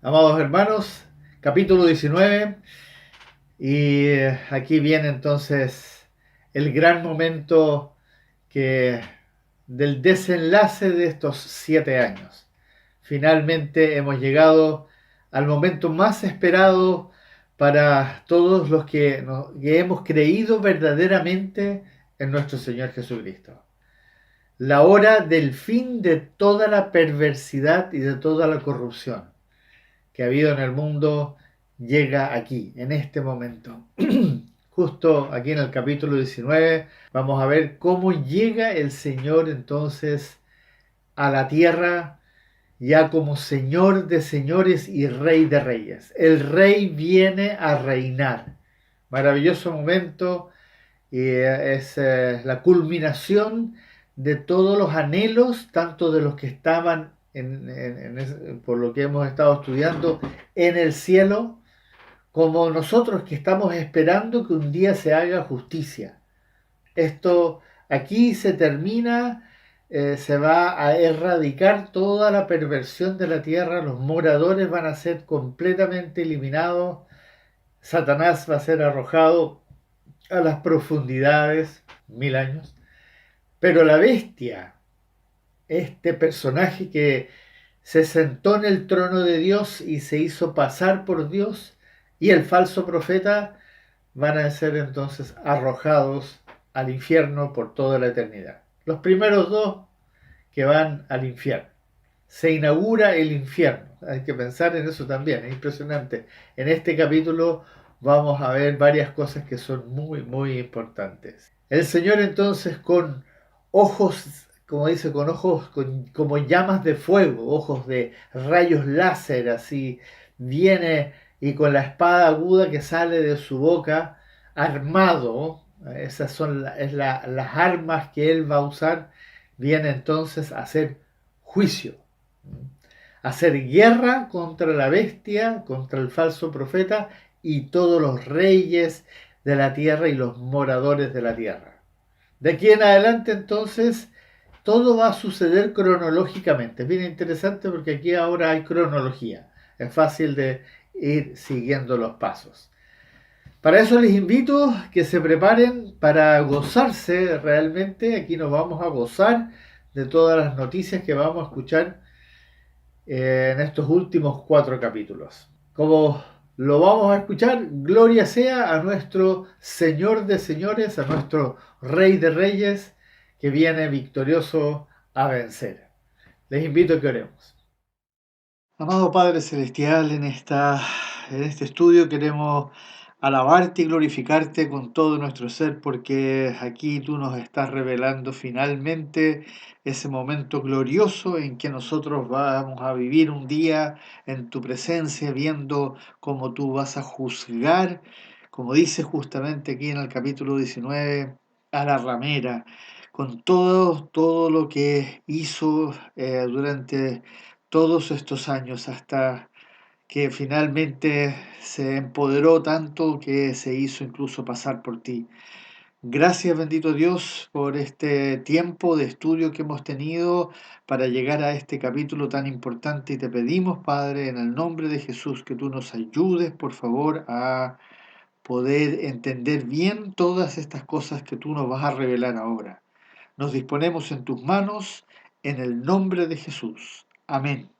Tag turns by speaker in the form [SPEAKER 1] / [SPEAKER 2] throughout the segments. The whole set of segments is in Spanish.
[SPEAKER 1] Amados hermanos, capítulo 19 y aquí viene entonces el gran momento que del desenlace de estos 7 años. Finalmente hemos llegado al momento más esperado para todos los que hemos creído verdaderamente en nuestro Señor Jesucristo. La hora del fin de toda la perversidad y de toda la corrupción que ha habido en el mundo llega aquí, en este momento. Justo aquí en el capítulo 19 vamos a ver cómo llega el Señor entonces a la tierra ya como Señor de señores y Rey de reyes. El Rey viene a reinar. Maravilloso momento y es la culminación de todos los anhelos, tanto de los que estaban por lo que hemos estado estudiando en el cielo, como nosotros que estamos esperando que un día se haga justicia. Esto aquí se termina, se va a erradicar toda la perversión de la tierra, los moradores van a ser completamente eliminados, Satanás va a ser arrojado a las profundidades, 1000 años, pero la bestia, este personaje que se sentó en el trono de Dios y se hizo pasar por Dios, y el falso profeta van a ser entonces arrojados al infierno por toda la eternidad. Los primeros dos que van al infierno. Se inaugura el infierno. Hay que pensar en eso también, es impresionante. En este capítulo vamos a ver varias cosas que son muy, muy importantes. El Señor entonces con ojos, como dice, con ojos como llamas de fuego, ojos de rayos láser, así, viene y con la espada aguda que sale de su boca, armado, esas son las armas que él va a usar, viene entonces a hacer juicio, hacer guerra contra la bestia, contra el falso profeta y todos los reyes de la tierra y los moradores de la tierra. De aquí en adelante entonces todo va a suceder cronológicamente. Es bien interesante porque aquí ahora hay cronología. Es fácil de ir siguiendo los pasos. Para eso les invito a que se preparen para gozarse realmente. Aquí nos vamos a gozar de todas las noticias que vamos a escuchar en estos últimos 4 capítulos. Como lo vamos a escuchar, gloria sea a nuestro Señor de señores, a nuestro Rey de reyes, que viene victorioso a vencer. Les invito a que oremos. Amado Padre Celestial, en este estudio queremos alabarte y glorificarte con todo nuestro ser, porque aquí tú nos estás revelando finalmente ese momento glorioso en que nosotros vamos a vivir un día en tu presencia, viendo cómo tú vas a juzgar, como dice justamente aquí en el capítulo 19, a la ramera, con todo lo que hizo durante todos estos años hasta que finalmente se empoderó tanto que se hizo incluso pasar por ti. Gracias, bendito Dios, por este tiempo de estudio que hemos tenido para llegar a este capítulo tan importante y te pedimos, Padre, en el nombre de Jesús, que tú nos ayudes, por favor, a poder entender bien todas estas cosas que tú nos vas a revelar ahora. Nos disponemos en tus manos, en el nombre de Jesús. Amén.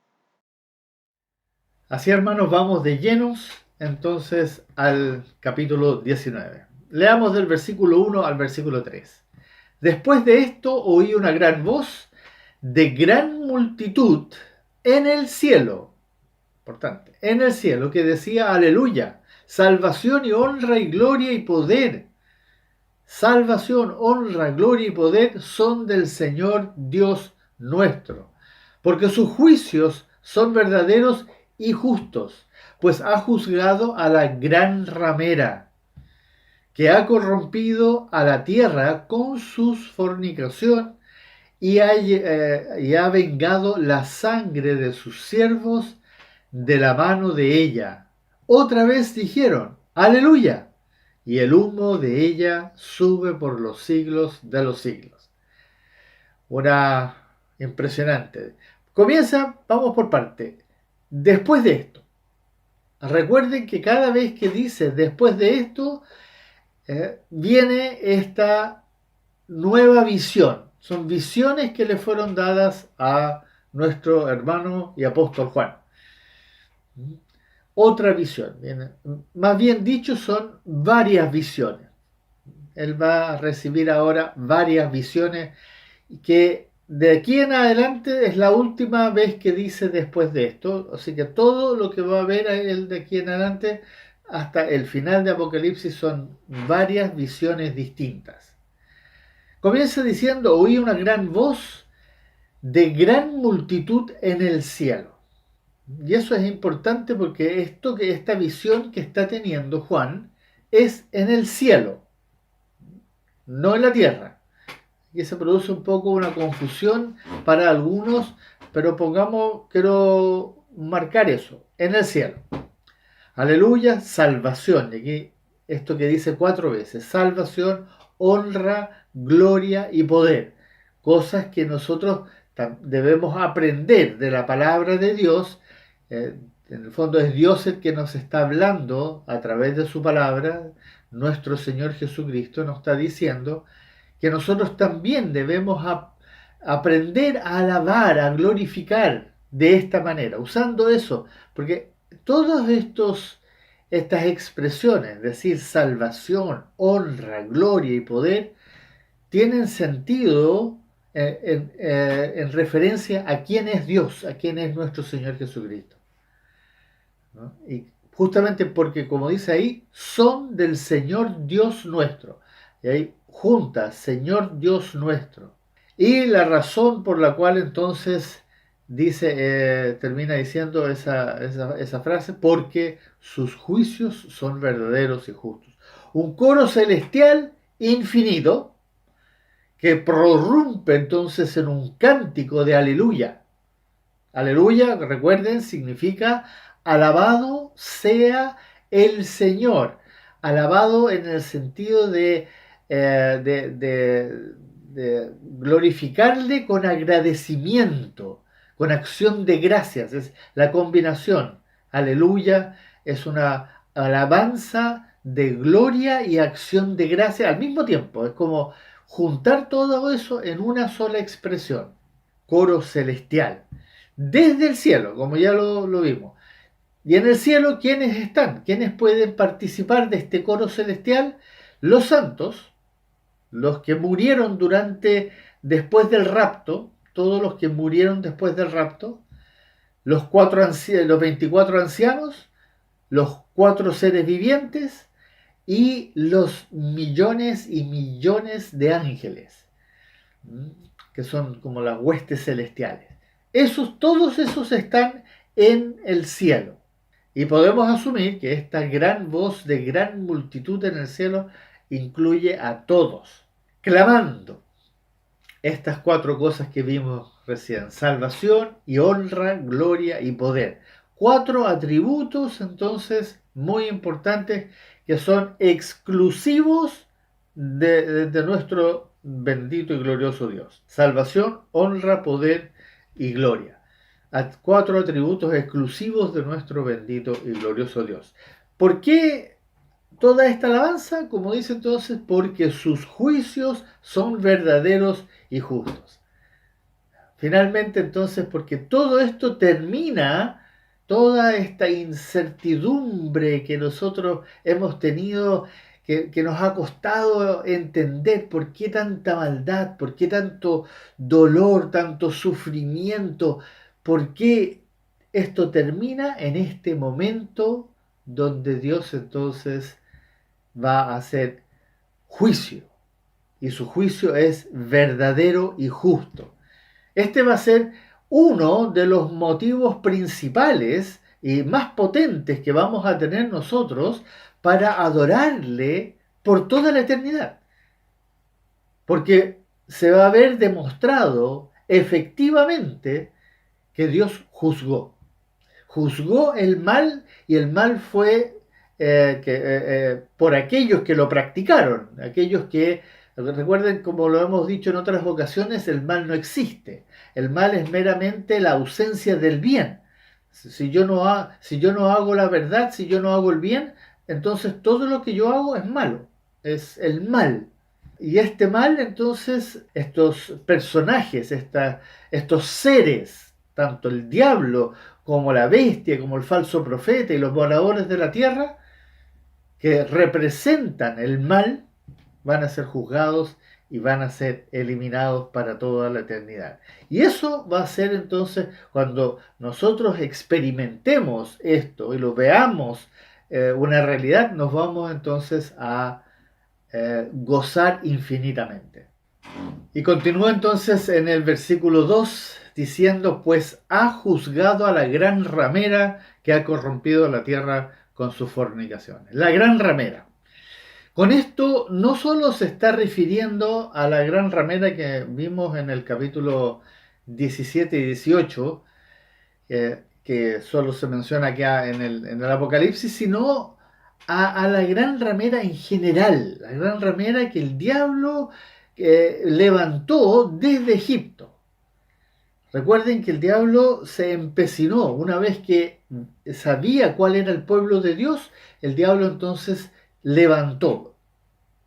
[SPEAKER 1] Así, hermanos, vamos de llenos entonces al capítulo 19. Leamos del versículo 1 al versículo 3. Después de esto oí una gran voz de gran multitud en el cielo, importante, en el cielo, que decía: aleluya, salvación y honra y gloria y poder. Salvación, honra, gloria y poder son del Señor Dios nuestro, porque sus juicios son verdaderos y justos, pues ha juzgado a la gran ramera, que ha corrompido a la tierra con su fornicación y ha vengado la sangre de sus siervos de la mano de ella. Otra vez dijeron: aleluya, y el humo de ella sube por los siglos de los siglos. Una impresionante. Comienza, vamos por parte. Después de esto. Recuerden que cada vez que dice después de esto, viene esta nueva visión. Son visiones que le fueron dadas a nuestro hermano y apóstol Juan. Otra visión. Más bien dicho, son varias visiones. Él va a recibir ahora varias visiones que de aquí en adelante es la última vez que dice después de esto. Así que todo lo que va a ver él de aquí en adelante hasta el final de Apocalipsis son varias visiones distintas. Comienza diciendo, oí una gran voz de gran multitud en el cielo. Y eso es importante porque esta visión que está teniendo Juan es en el cielo, no en la tierra. Y se produce un poco una confusión para algunos, pero quiero marcar eso, en el cielo. Aleluya, salvación. Y aquí esto que dice 4 veces, salvación, honra, gloria y poder. Cosas que nosotros debemos aprender de la palabra de Dios. En el fondo es Dios el que nos está hablando a través de su palabra. Nuestro Señor Jesucristo nos está diciendo que nosotros también debemos aprender a alabar, a glorificar de esta manera, usando eso, porque todas estas expresiones, es decir, salvación, honra, gloria y poder, tienen sentido en referencia a quién es Dios, a quién es nuestro Señor Jesucristo, ¿no? Y justamente porque, como dice ahí, son del Señor Dios nuestro. Y ahí juntas, Señor Dios nuestro. Y la razón por la cual entonces termina diciendo esa frase, porque sus juicios son verdaderos y justos. Un coro celestial infinito que prorrumpe entonces en un cántico de aleluya. Aleluya, recuerden, significa alabado sea el Señor. Alabado en el sentido de glorificarle con agradecimiento, con acción de gracias. Es la combinación. Aleluya es una alabanza de gloria y acción de gracia al mismo tiempo. Es como juntar todo eso en una sola expresión. Coro celestial. Desde el cielo, como ya lo vimos. Y en el cielo, ¿quiénes están? ¿Quiénes pueden participar de este coro celestial? Los santos, los que murieron después del rapto, todos los que murieron después del rapto, los 24 ancianos, los 4 seres vivientes y los millones y millones de ángeles, que son como las huestes celestiales. Todos esos están en el cielo. Y podemos asumir que esta gran voz de gran multitud en el cielo incluye a todos, clamando estas 4 cosas que vimos recién: salvación y honra, gloria y poder. 4 atributos entonces muy importantes que son exclusivos de nuestro bendito y glorioso Dios. Salvación, honra, poder y gloria. 4 atributos exclusivos de nuestro bendito y glorioso Dios. ¿Por qué toda esta alabanza? Como dice entonces, porque sus juicios son verdaderos y justos. Finalmente entonces, porque todo esto termina, toda esta incertidumbre que nosotros hemos tenido, que nos ha costado entender por qué tanta maldad, por qué tanto dolor, tanto sufrimiento, por qué esto termina en este momento donde Dios entonces va a hacer juicio. Y su juicio es verdadero y justo. Este va a ser uno de los motivos principales y más potentes que vamos a tener nosotros para adorarle por toda la eternidad. Porque se va a ver demostrado efectivamente que Dios juzgó. Juzgó el mal, y el mal fue por aquellos que lo practicaron, aquellos que, recuerden, como lo hemos dicho en otras ocasiones, el mal no existe. El mal es meramente la ausencia del bien. Si yo no hago la verdad, si yo no hago el bien, entonces todo lo que yo hago es malo, es el mal. Y este mal, entonces, estos personajes, estos seres, tanto el diablo como la bestia, como el falso profeta y los moradores de la tierra, que representan el mal, van a ser juzgados y van a ser eliminados para toda la eternidad. Y eso va a ser entonces cuando nosotros experimentemos esto y lo veamos una realidad, nos vamos entonces a gozar infinitamente. Y continúa entonces en el versículo 2 diciendo, pues ha juzgado a la gran ramera que ha corrompido la tierra con sus fornicaciones. La gran ramera. Con esto no solo se está refiriendo a la gran ramera que vimos en el capítulo 17 y 18, que solo se menciona acá en el Apocalipsis, sino a la gran ramera en general, la gran ramera que el diablo levantó desde Egipto. Recuerden que el diablo se empecinó una vez que sabía cuál era el pueblo de Dios, el diablo entonces levantó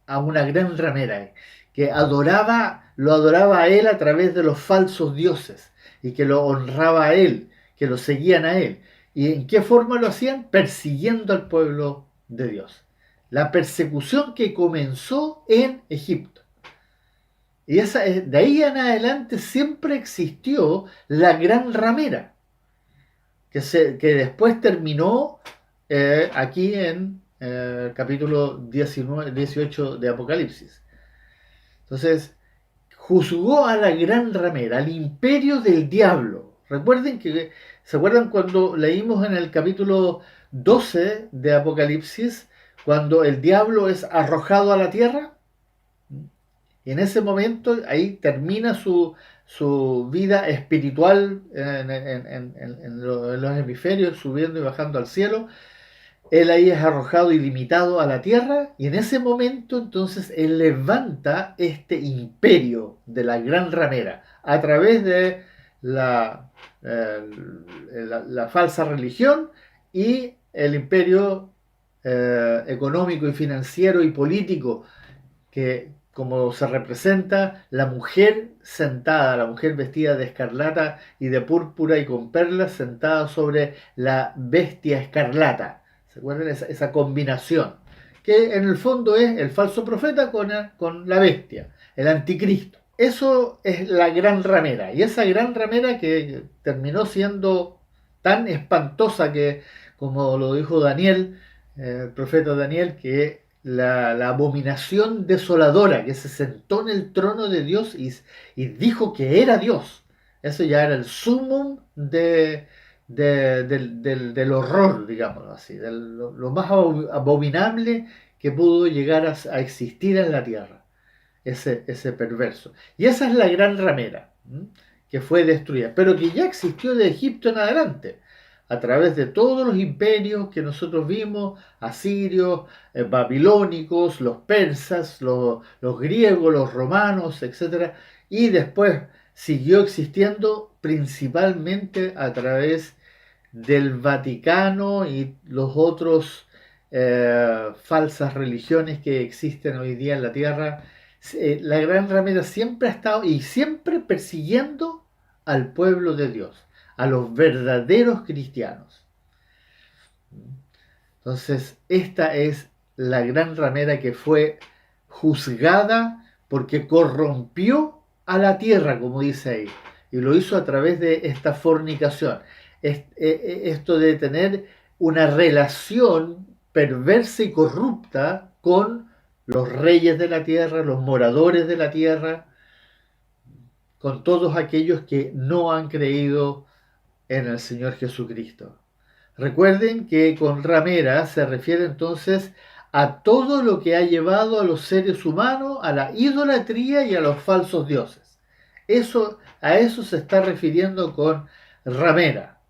[SPEAKER 1] a una gran ramera que lo adoraba a él a través de los falsos dioses y que lo honraba a él, que lo seguían a él. ¿Y en qué forma lo hacían? Persiguiendo al pueblo de Dios. La persecución que comenzó en Egipto. Y de ahí en adelante siempre existió la gran ramera, que después terminó aquí en capítulo 19, 18 de Apocalipsis. Entonces, juzgó a la gran ramera, al imperio del diablo. ¿Se acuerdan cuando leímos en el capítulo 12 de Apocalipsis, cuando el diablo es arrojado a la tierra? Y en ese momento ahí termina su vida espiritual en los hemisferios, subiendo y bajando al cielo. Él ahí es arrojado ilimitado a la tierra y en ese momento entonces él levanta este imperio de la gran ramera a través de eh, la falsa religión y el imperio económico y financiero y político que como se representa la mujer sentada, la mujer vestida de escarlata y de púrpura y con perlas sentada sobre la bestia escarlata. ¿Se acuerdan? Esa combinación, que en el fondo es el falso profeta con la bestia, el anticristo. Eso es la gran ramera, y esa gran ramera que terminó siendo tan espantosa que, como lo dijo Daniel, el profeta Daniel, que la abominación desoladora que se sentó en el trono de Dios y dijo que era Dios. Eso ya era el sumum del horror, digámoslo así, lo más abominable que pudo llegar a existir en la tierra, ese perverso. Y esa es la gran ramera, que fue destruida, pero que ya existió de Egipto en adelante, a través de todos los imperios que nosotros vimos, asirios, babilónicos, los persas, los griegos, los romanos, etcétera. Y después siguió existiendo principalmente a través del Vaticano y los otros falsas religiones que existen hoy día en la tierra. La gran ramera siempre ha estado y siempre persiguiendo al pueblo de Dios, a los verdaderos cristianos. Entonces, esta es la gran ramera que fue juzgada porque corrompió a la tierra, como dice ahí, y lo hizo a través de esta fornicación. Esto de tener una relación perversa y corrupta con los reyes de la tierra, los moradores de la tierra, con todos aquellos que no han creído en el Señor Jesucristo. Recuerden que con ramera se refiere entonces a todo lo que ha llevado a los seres humanos a la idolatría y a los falsos dioses. A eso se está refiriendo con ramera,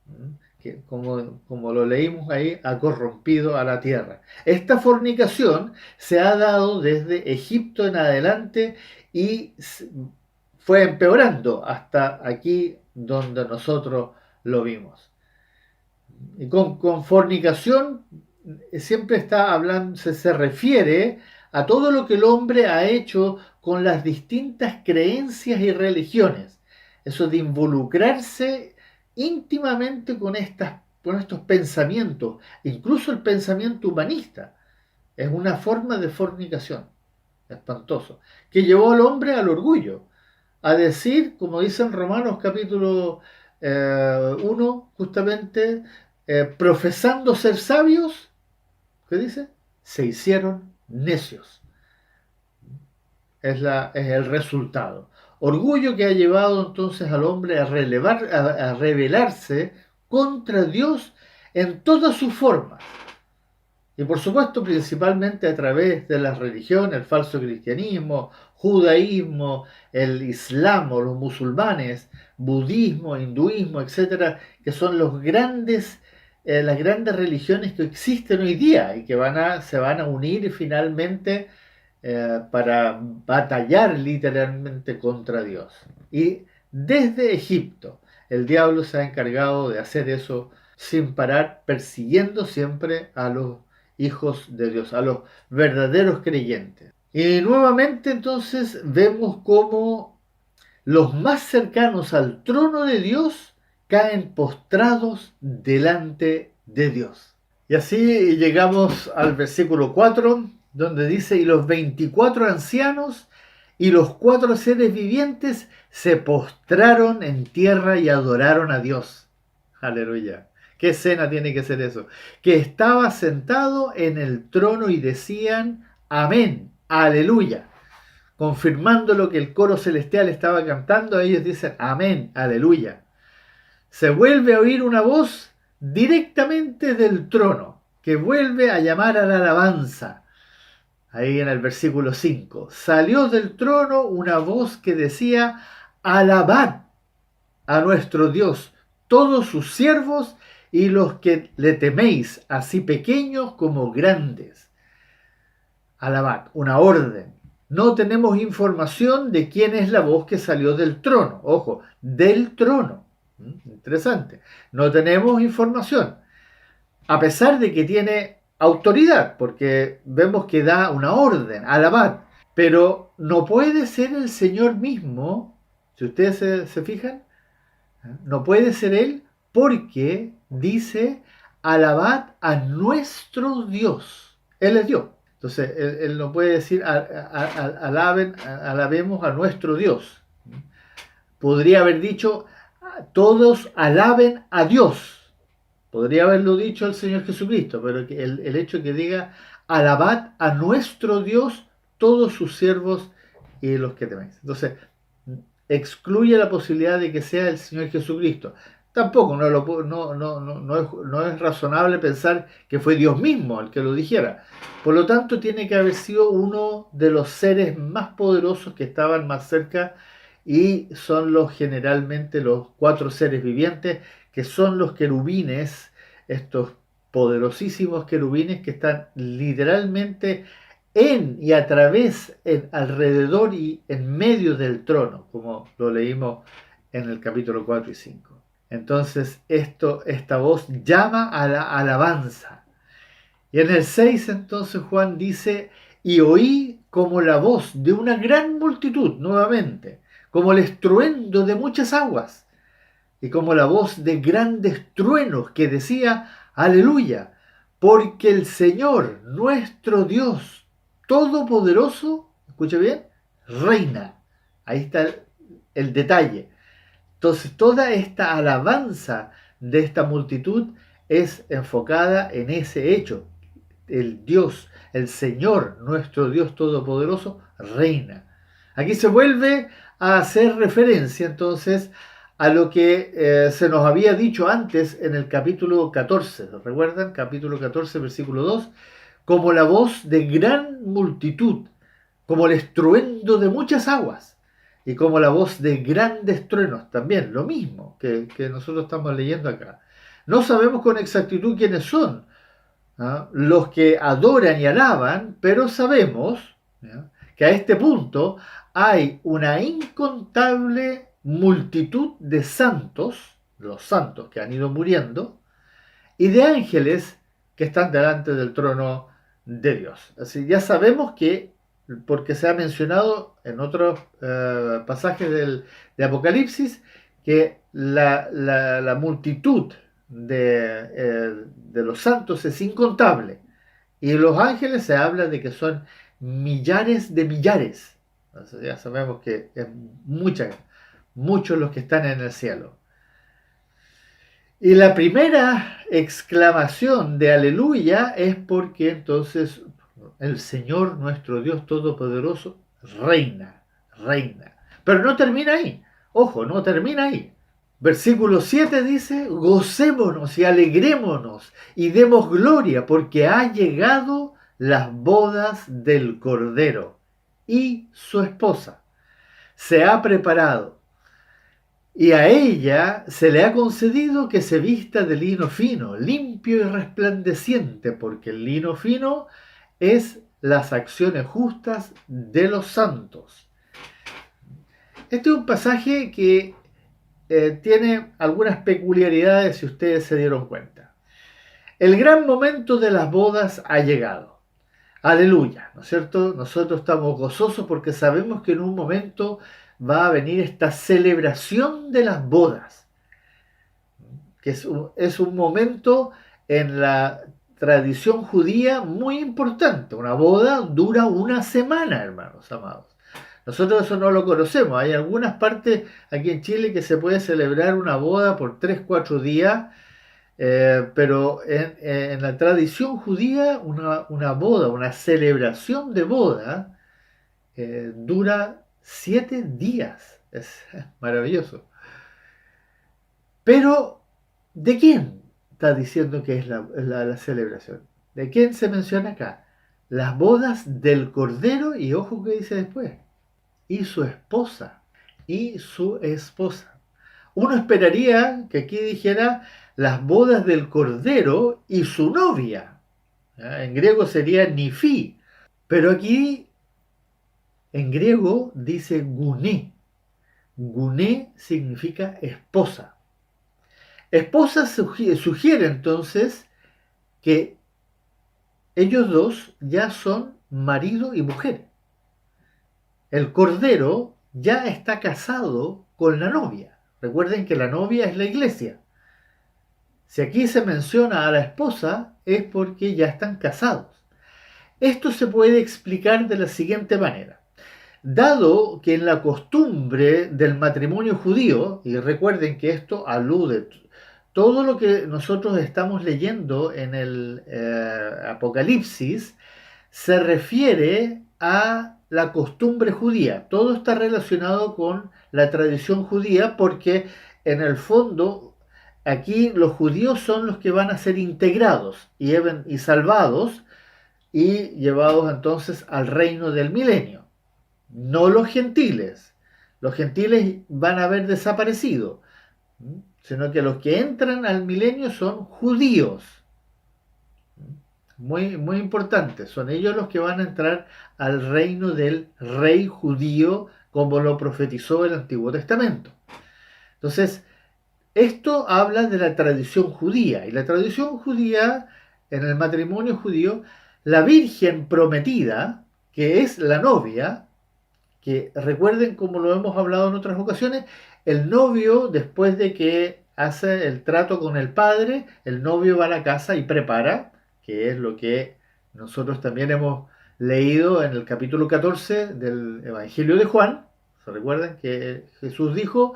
[SPEAKER 1] que como lo leímos ahí, ha corrompido a la tierra. Esta fornicación se ha dado desde Egipto en adelante y fue empeorando hasta aquí donde nosotros lo vimos. Y con fornicación siempre está hablando, se refiere a todo lo que el hombre ha hecho con las distintas creencias y religiones. Eso de involucrarse íntimamente con estos pensamientos, incluso el pensamiento humanista, es una forma de fornicación, espantoso, que llevó al hombre al orgullo, a decir, como dice en Romanos capítulo 1, justamente, profesando ser sabios, ¿qué dice? Se hicieron necios. Es el resultado. Orgullo que ha llevado entonces al hombre a rebelarse contra Dios en todas sus formas. Y por supuesto, principalmente a través de las religiones, el falso cristianismo, judaísmo, el islam o los musulmanes, budismo, hinduismo, etcétera, que son las grandes religiones que existen hoy día y que se van a unir finalmente para batallar literalmente contra Dios. Y desde Egipto, el diablo se ha encargado de hacer eso sin parar, persiguiendo siempre a los hijos de Dios, a los verdaderos creyentes. Y nuevamente entonces vemos cómo los más cercanos al trono de Dios caen postrados delante de Dios. Y así llegamos al versículo 4, donde dice, y los 24 ancianos y los 4 seres vivientes se postraron en tierra y adoraron a Dios. Aleluya. ¿Qué escena tiene que ser eso? Que estaba sentado en el trono y decían, amén, aleluya. Confirmando lo que el coro celestial estaba cantando, ellos dicen, amén, aleluya. Se vuelve a oír una voz directamente del trono, que vuelve a llamar a la alabanza. Ahí en el versículo 5. Salió del trono una voz que decía, alabad a nuestro Dios, todos sus siervos y los que le teméis, así pequeños como grandes. Alabad, una orden. No tenemos información de quién es la voz que salió del trono. Ojo, del trono. Interesante. No tenemos información. A pesar de que tiene autoridad, porque vemos que da una orden, alabad. Pero no puede ser el Señor mismo, si ustedes se fijan, no puede ser Él porque dice, alabad a nuestro Dios. Él es Dios. Entonces, él no puede decir, alabemos a nuestro Dios. Podría haber dicho, todos alaben a Dios. Podría haberlo dicho el Señor Jesucristo, pero el hecho que diga, alabad a nuestro Dios, todos sus siervos y los que teméis. Entonces, excluye la posibilidad de que sea el Señor Jesucristo. Tampoco no es razonable pensar que fue Dios mismo el que lo dijera. Por lo tanto, tiene que haber sido uno de los seres más poderosos que estaban más cerca y son generalmente los 4 seres vivientes, que son los querubines, estos poderosísimos querubines que están literalmente en y a través, alrededor y en medio del trono, como lo leímos en el capítulo 4 y 5. Entonces, esta voz llama a la alabanza. Y en el 6 entonces Juan dice, y oí como la voz de una gran multitud, nuevamente, como el estruendo de muchas aguas, y como la voz de grandes truenos que decía, aleluya, porque el Señor, nuestro Dios Todopoderoso, escuche bien, reina. Ahí está el detalle. Entonces, toda esta alabanza de esta multitud es enfocada en ese hecho. El Dios, el Señor, nuestro Dios Todopoderoso, reina. Aquí se vuelve a hacer referencia entonces a lo que se nos había dicho antes en el capítulo 14. ¿Recuerdan? Capítulo 14, versículo 2. Como la voz de gran multitud, como el estruendo de muchas aguas y como la voz de grandes truenos, también lo mismo que nosotros estamos leyendo acá. No sabemos con exactitud quiénes son, ¿ah?, los que adoran y alaban, pero sabemos, ¿ya?, que a este punto hay una incontable multitud de santos, los santos que han ido muriendo, y de ángeles que están delante del trono de Dios. Así ya sabemos que, porque se ha mencionado en otros pasajes de Apocalipsis, que la multitud de los santos es incontable. Y los ángeles se habla de que son millares de millares. Entonces ya sabemos que es muchos los que están en el cielo. Y la primera exclamación de aleluya es porque entonces el Señor nuestro Dios Todopoderoso reina, reina. Pero no termina ahí. Ojo, no termina ahí. Versículo 7 dice, gocémonos y alegrémonos y demos gloria porque ha llegado las bodas del Cordero y su esposa. Se ha preparado y a ella se le ha concedido que se vista de lino fino, limpio y resplandeciente, porque el lino fino es las acciones justas de los santos. Este es un pasaje que tiene algunas peculiaridades si ustedes se dieron cuenta. El gran momento de las bodas ha llegado. Aleluya, ¿no es cierto? Nosotros estamos gozosos porque sabemos que en un momento va a venir esta celebración de las bodas, que es un momento en la tradición judía muy importante. Una boda dura una semana, hermanos amados. Nosotros eso no lo conocemos. Hay algunas partes aquí en Chile que se puede celebrar una boda por 3, 4 días, pero en la tradición judía una boda, una celebración de boda, dura 7 días. Es maravilloso. Pero, ¿de quién está diciendo que es la celebración? ¿De quién se menciona acá? Las bodas del Cordero, y ojo que dice después, y su esposa, y su esposa. Uno esperaría que aquí dijera las bodas del Cordero y su novia. En griego sería nifi, pero aquí en griego dice guné. Guné significa esposa. Esposa sugiere entonces que ellos dos ya son marido y mujer. El Cordero ya está casado con la novia. Recuerden que la novia es la iglesia. Si aquí se menciona a la esposa es porque ya están casados. Esto se puede explicar de la siguiente manera. Dado que en la costumbre del matrimonio judío, y recuerden que esto alude, todo lo que nosotros estamos leyendo en el Apocalipsis se refiere a la costumbre judía. Todo está relacionado con la tradición judía porque en el fondo aquí los judíos son los que van a ser integrados y salvados y llevados entonces al reino del milenio. No los gentiles. Los gentiles van a haber desaparecido, sino que los que entran al milenio son judíos. Muy, muy importante. Son ellos los que van a entrar al reino del rey judío, como lo profetizó el Antiguo Testamento. Entonces, esto habla de la tradición judía. Y la tradición judía, en el matrimonio judío, la virgen prometida, que es la novia, que recuerden como lo hemos hablado en otras ocasiones, el novio después de que hace el trato con el padre, el novio va a la casa y prepara, que es lo que nosotros también hemos leído en el capítulo 14 del Evangelio de Juan. ¿Se recuerdan que Jesús dijo,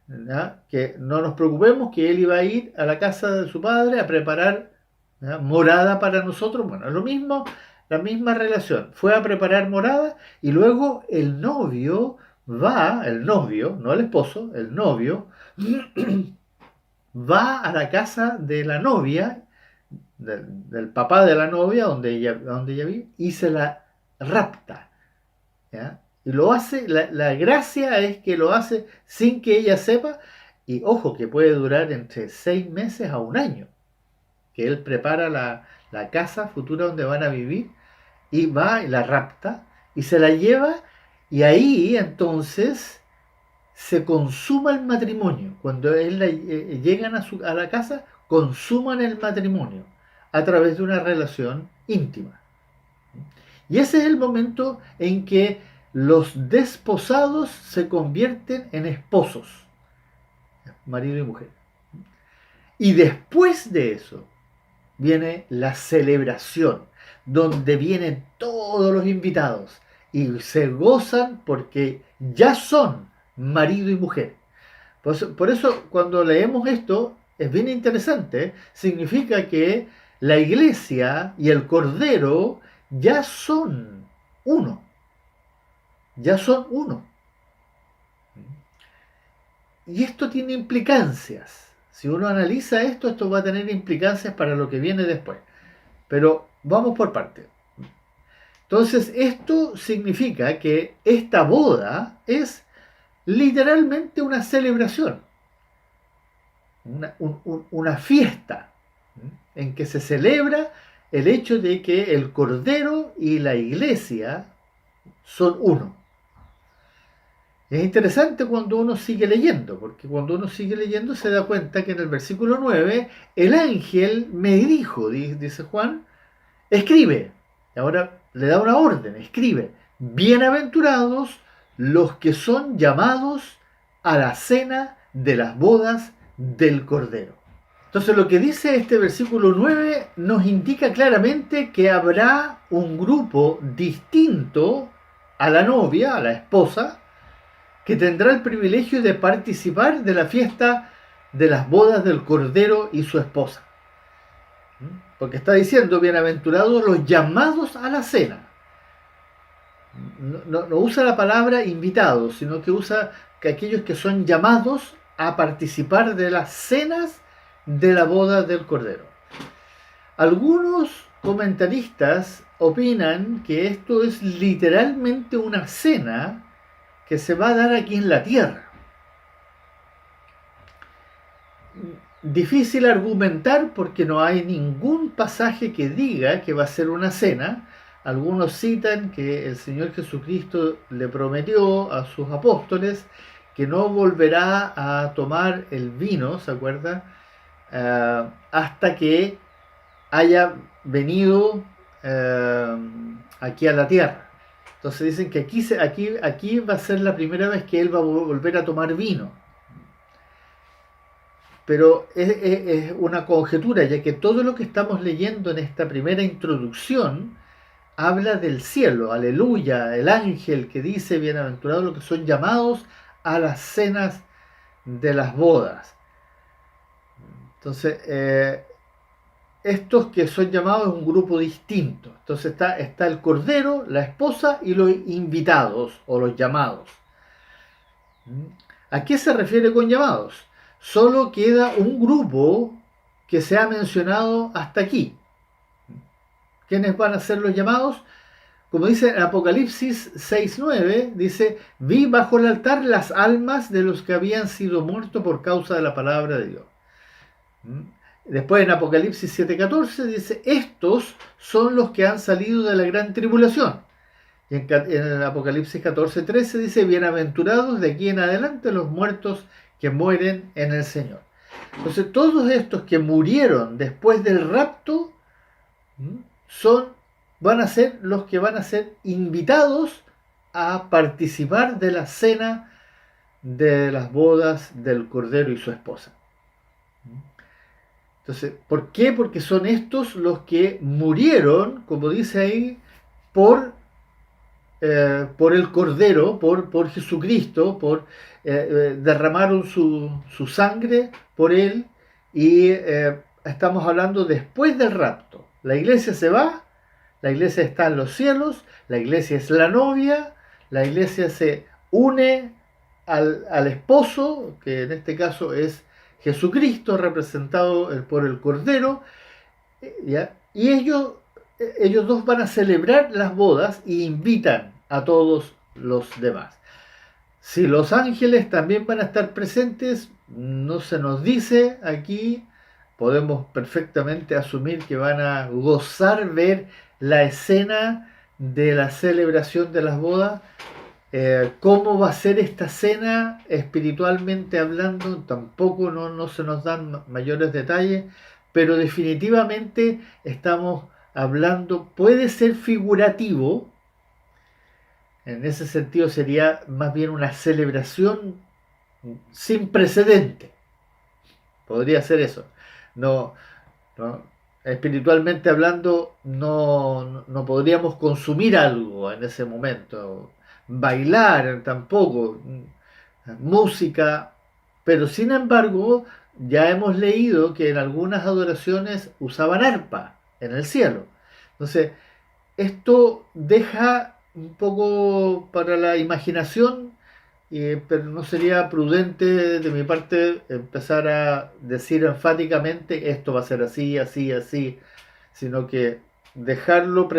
[SPEAKER 1] ¿ya?, que no nos preocupemos, que él iba a ir a la casa de su padre a preparar, ¿ya?, morada para nosotros? Bueno, es lo mismo, la misma relación. Fue a preparar morada y luego el novio, no el esposo, el novio, va a la casa de la novia, del papá de la novia, donde ella vive, y se la rapta, ¿ya? Y lo hace, la gracia es que lo hace sin que ella sepa, y ojo, que puede durar entre 6 meses a un año, que él prepara la casa futura donde van a vivir, y va y la rapta, y se la lleva, y ahí entonces se consuma el matrimonio. Cuando llegan a la casa, consuman el matrimonio a través de una relación íntima. Y ese es el momento en que los desposados se convierten en esposos, marido y mujer. Y después de eso viene la celebración, donde vienen todos los invitados y se gozan porque ya son marido y mujer. Por eso cuando leemos esto es bien interesante, ¿eh? Significa que la iglesia y el Cordero ya son uno, ya son uno. Y esto tiene implicancias. Si uno analiza esto, esto va a tener implicancias para lo que viene después. Pero vamos por partes. Entonces, esto significa que esta boda es literalmente una celebración, una fiesta, en que se celebra el hecho de que el Cordero y la iglesia son uno. Es interesante cuando uno sigue leyendo, porque cuando uno sigue leyendo se da cuenta que en el versículo 9, el ángel me dijo, dice Juan, escribe. Y ahora le da una orden, escribe. Bienaventurados los que son llamados a la cena de las bodas del Cordero. Entonces lo que dice este versículo 9 nos indica claramente que habrá un grupo distinto a la novia, a la esposa, que tendrá el privilegio de participar de la fiesta de las bodas del Cordero y su esposa. Porque está diciendo, bienaventurados los llamados a la cena. No usa la palabra invitados, sino que usa que aquellos que son llamados a participar de las cenas de la boda del Cordero. Algunos comentaristas opinan que esto es literalmente una cena que se va a dar aquí en la tierra. Difícil argumentar porque no hay ningún pasaje que diga que va a ser una cena. Algunos citan que el Señor Jesucristo le prometió a sus apóstoles que no volverá a tomar el vino, ¿se acuerda? Hasta que haya venido aquí a la tierra. Entonces dicen que aquí va a ser la primera vez que él va a volver a tomar vino. Pero es una conjetura, ya que todo lo que estamos leyendo en esta primera introducción habla del cielo, aleluya, el ángel que dice, bienaventurados los que son llamados a las cenas de las bodas. Entonces, estos que son llamados es un grupo distinto. Entonces está el Cordero, la esposa y los invitados o los llamados. ¿A qué se refiere con llamados? Solo queda un grupo que se ha mencionado hasta aquí. ¿Quiénes van a ser los llamados? Como dice en Apocalipsis 6:9, dice, vi bajo el altar las almas de los que habían sido muertos por causa de la palabra de Dios. Después en Apocalipsis 7:14 dice, estos son los que han salido de la gran tribulación. Y en el Apocalipsis 14:13 dice, bienaventurados de aquí en adelante los muertos que mueren en el Señor. Entonces todos estos que murieron después del rapto van a ser los que van a ser invitados a participar de la cena de las bodas del Cordero y su esposa. Entonces, ¿por qué? Porque son estos los que murieron, como dice ahí, por el Cordero, por Jesucristo, derramaron su sangre por él, y estamos hablando después del rapto. La iglesia se va, la iglesia está en los cielos, la iglesia es la novia, la iglesia se une al esposo, que en este caso es Jesucristo, representado por el Cordero, ¿ya? Y ellos dos van a celebrar las bodas y invitan a todos los demás. Si los ángeles también van a estar presentes, no se nos dice aquí, podemos perfectamente asumir que van a gozar ver la escena de la celebración de las bodas, ¿Cómo va a ser esta cena espiritualmente hablando? Tampoco no se nos dan mayores detalles, pero definitivamente estamos hablando, puede ser figurativo, en ese sentido sería más bien una celebración sin precedente, podría ser eso. No, no, espiritualmente hablando, no podríamos consumir algo en ese momento, bailar tampoco, música, pero sin embargo, ya hemos leído que en algunas adoraciones usaban arpa en el cielo. Entonces, esto deja un poco para la imaginación, pero no sería prudente de mi parte empezar a decir enfáticamente esto va a ser así, así, así, sino que dejarlo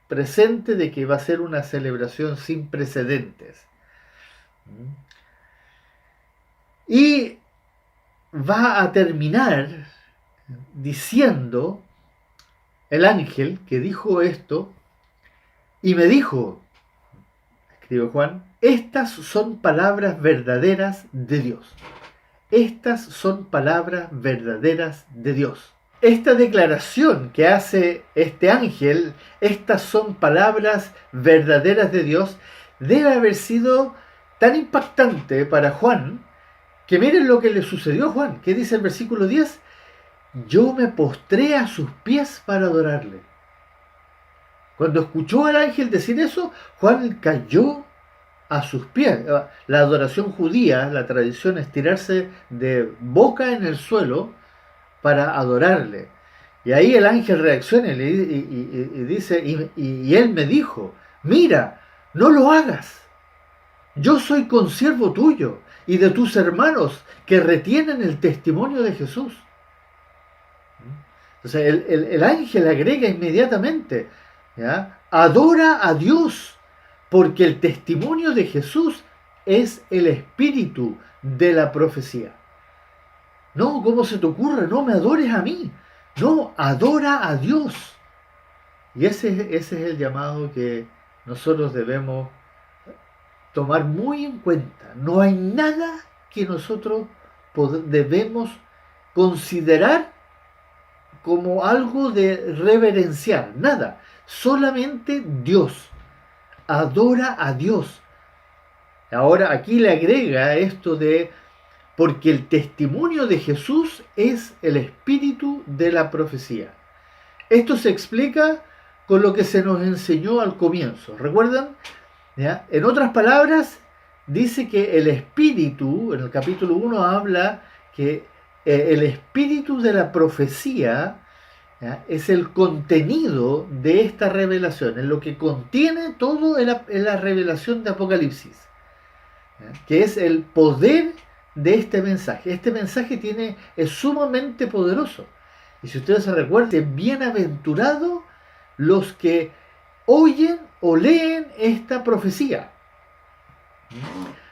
[SPEAKER 1] presente de que va a ser una celebración sin precedentes. Y va a terminar diciendo el ángel que dijo esto, y me dijo, escribe Juan, estas son palabras verdaderas de Dios. Estas son palabras verdaderas de Dios. Esta declaración que hace este ángel, estas son palabras verdaderas de Dios, debe haber sido tan impactante para Juan, que miren lo que le sucedió a Juan, que dice el versículo 10, yo me postré a sus pies para adorarle. Cuando escuchó al ángel decir eso, Juan cayó a sus pies. La adoración judía, la tradición es tirarse de boca en el suelo para adorarle. Y ahí el ángel reacciona y dice, y él me dijo, mira, no lo hagas. Yo soy consiervo tuyo y de tus hermanos que retienen el testimonio de Jesús. Entonces el ángel agrega inmediatamente, ¿ya? Adora a Dios, porque el testimonio de Jesús es el espíritu de la profecía. No, ¿cómo se te ocurre? No me adores a mí. No, adora a Dios. Y ese es el llamado que nosotros debemos tomar muy en cuenta. No hay nada que nosotros debemos considerar como algo de reverenciar. Nada. Solamente Dios. Adora a Dios. Ahora aquí le agrega esto de porque el testimonio de Jesús es el espíritu de la profecía. Esto se explica con lo que se nos enseñó al comienzo. ¿Recuerdan? ¿Ya? En otras palabras, dice que el espíritu, en el capítulo 1 habla que el espíritu de la profecía, ¿ya? Es el contenido de esta revelación, en lo que contiene todo en la revelación de Apocalipsis, ¿ya? Que es el poder de este mensaje. Este mensaje es sumamente poderoso. Y si ustedes se recuerdan, bienaventurados los que oyen o leen esta profecía.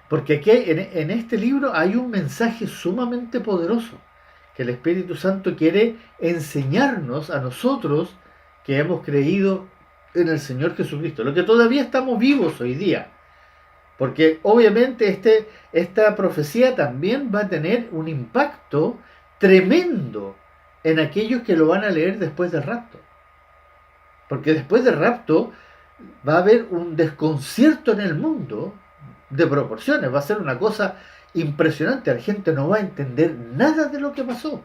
[SPEAKER 1] Porque aquí en este libro hay un mensaje sumamente poderoso que el Espíritu Santo quiere enseñarnos a nosotros que hemos creído en el Señor Jesucristo, lo que todavía estamos vivos hoy día. Porque obviamente esta profecía también va a tener un impacto tremendo en aquellos que lo van a leer después del rapto. Porque después del rapto va a haber un desconcierto en el mundo de proporciones, va a ser una cosa impresionante, la gente no va a entender nada de lo que pasó,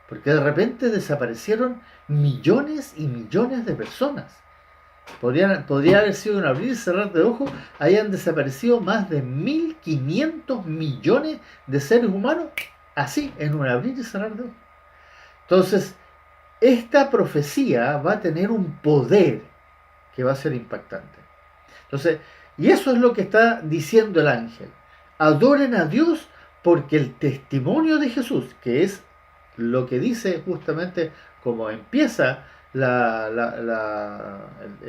[SPEAKER 1] porque de repente desaparecieron millones y millones de personas. Podría haber sido un abrir y cerrar de ojos, hayan desaparecido más de 1.500 millones de seres humanos, así, en un abrir y cerrar de ojos. Entonces, esta profecía va a tener un poder que va a ser impactante. Entonces, y eso es lo que está diciendo el ángel. Adoren a Dios porque el testimonio de Jesús, que es lo que dice justamente como empieza el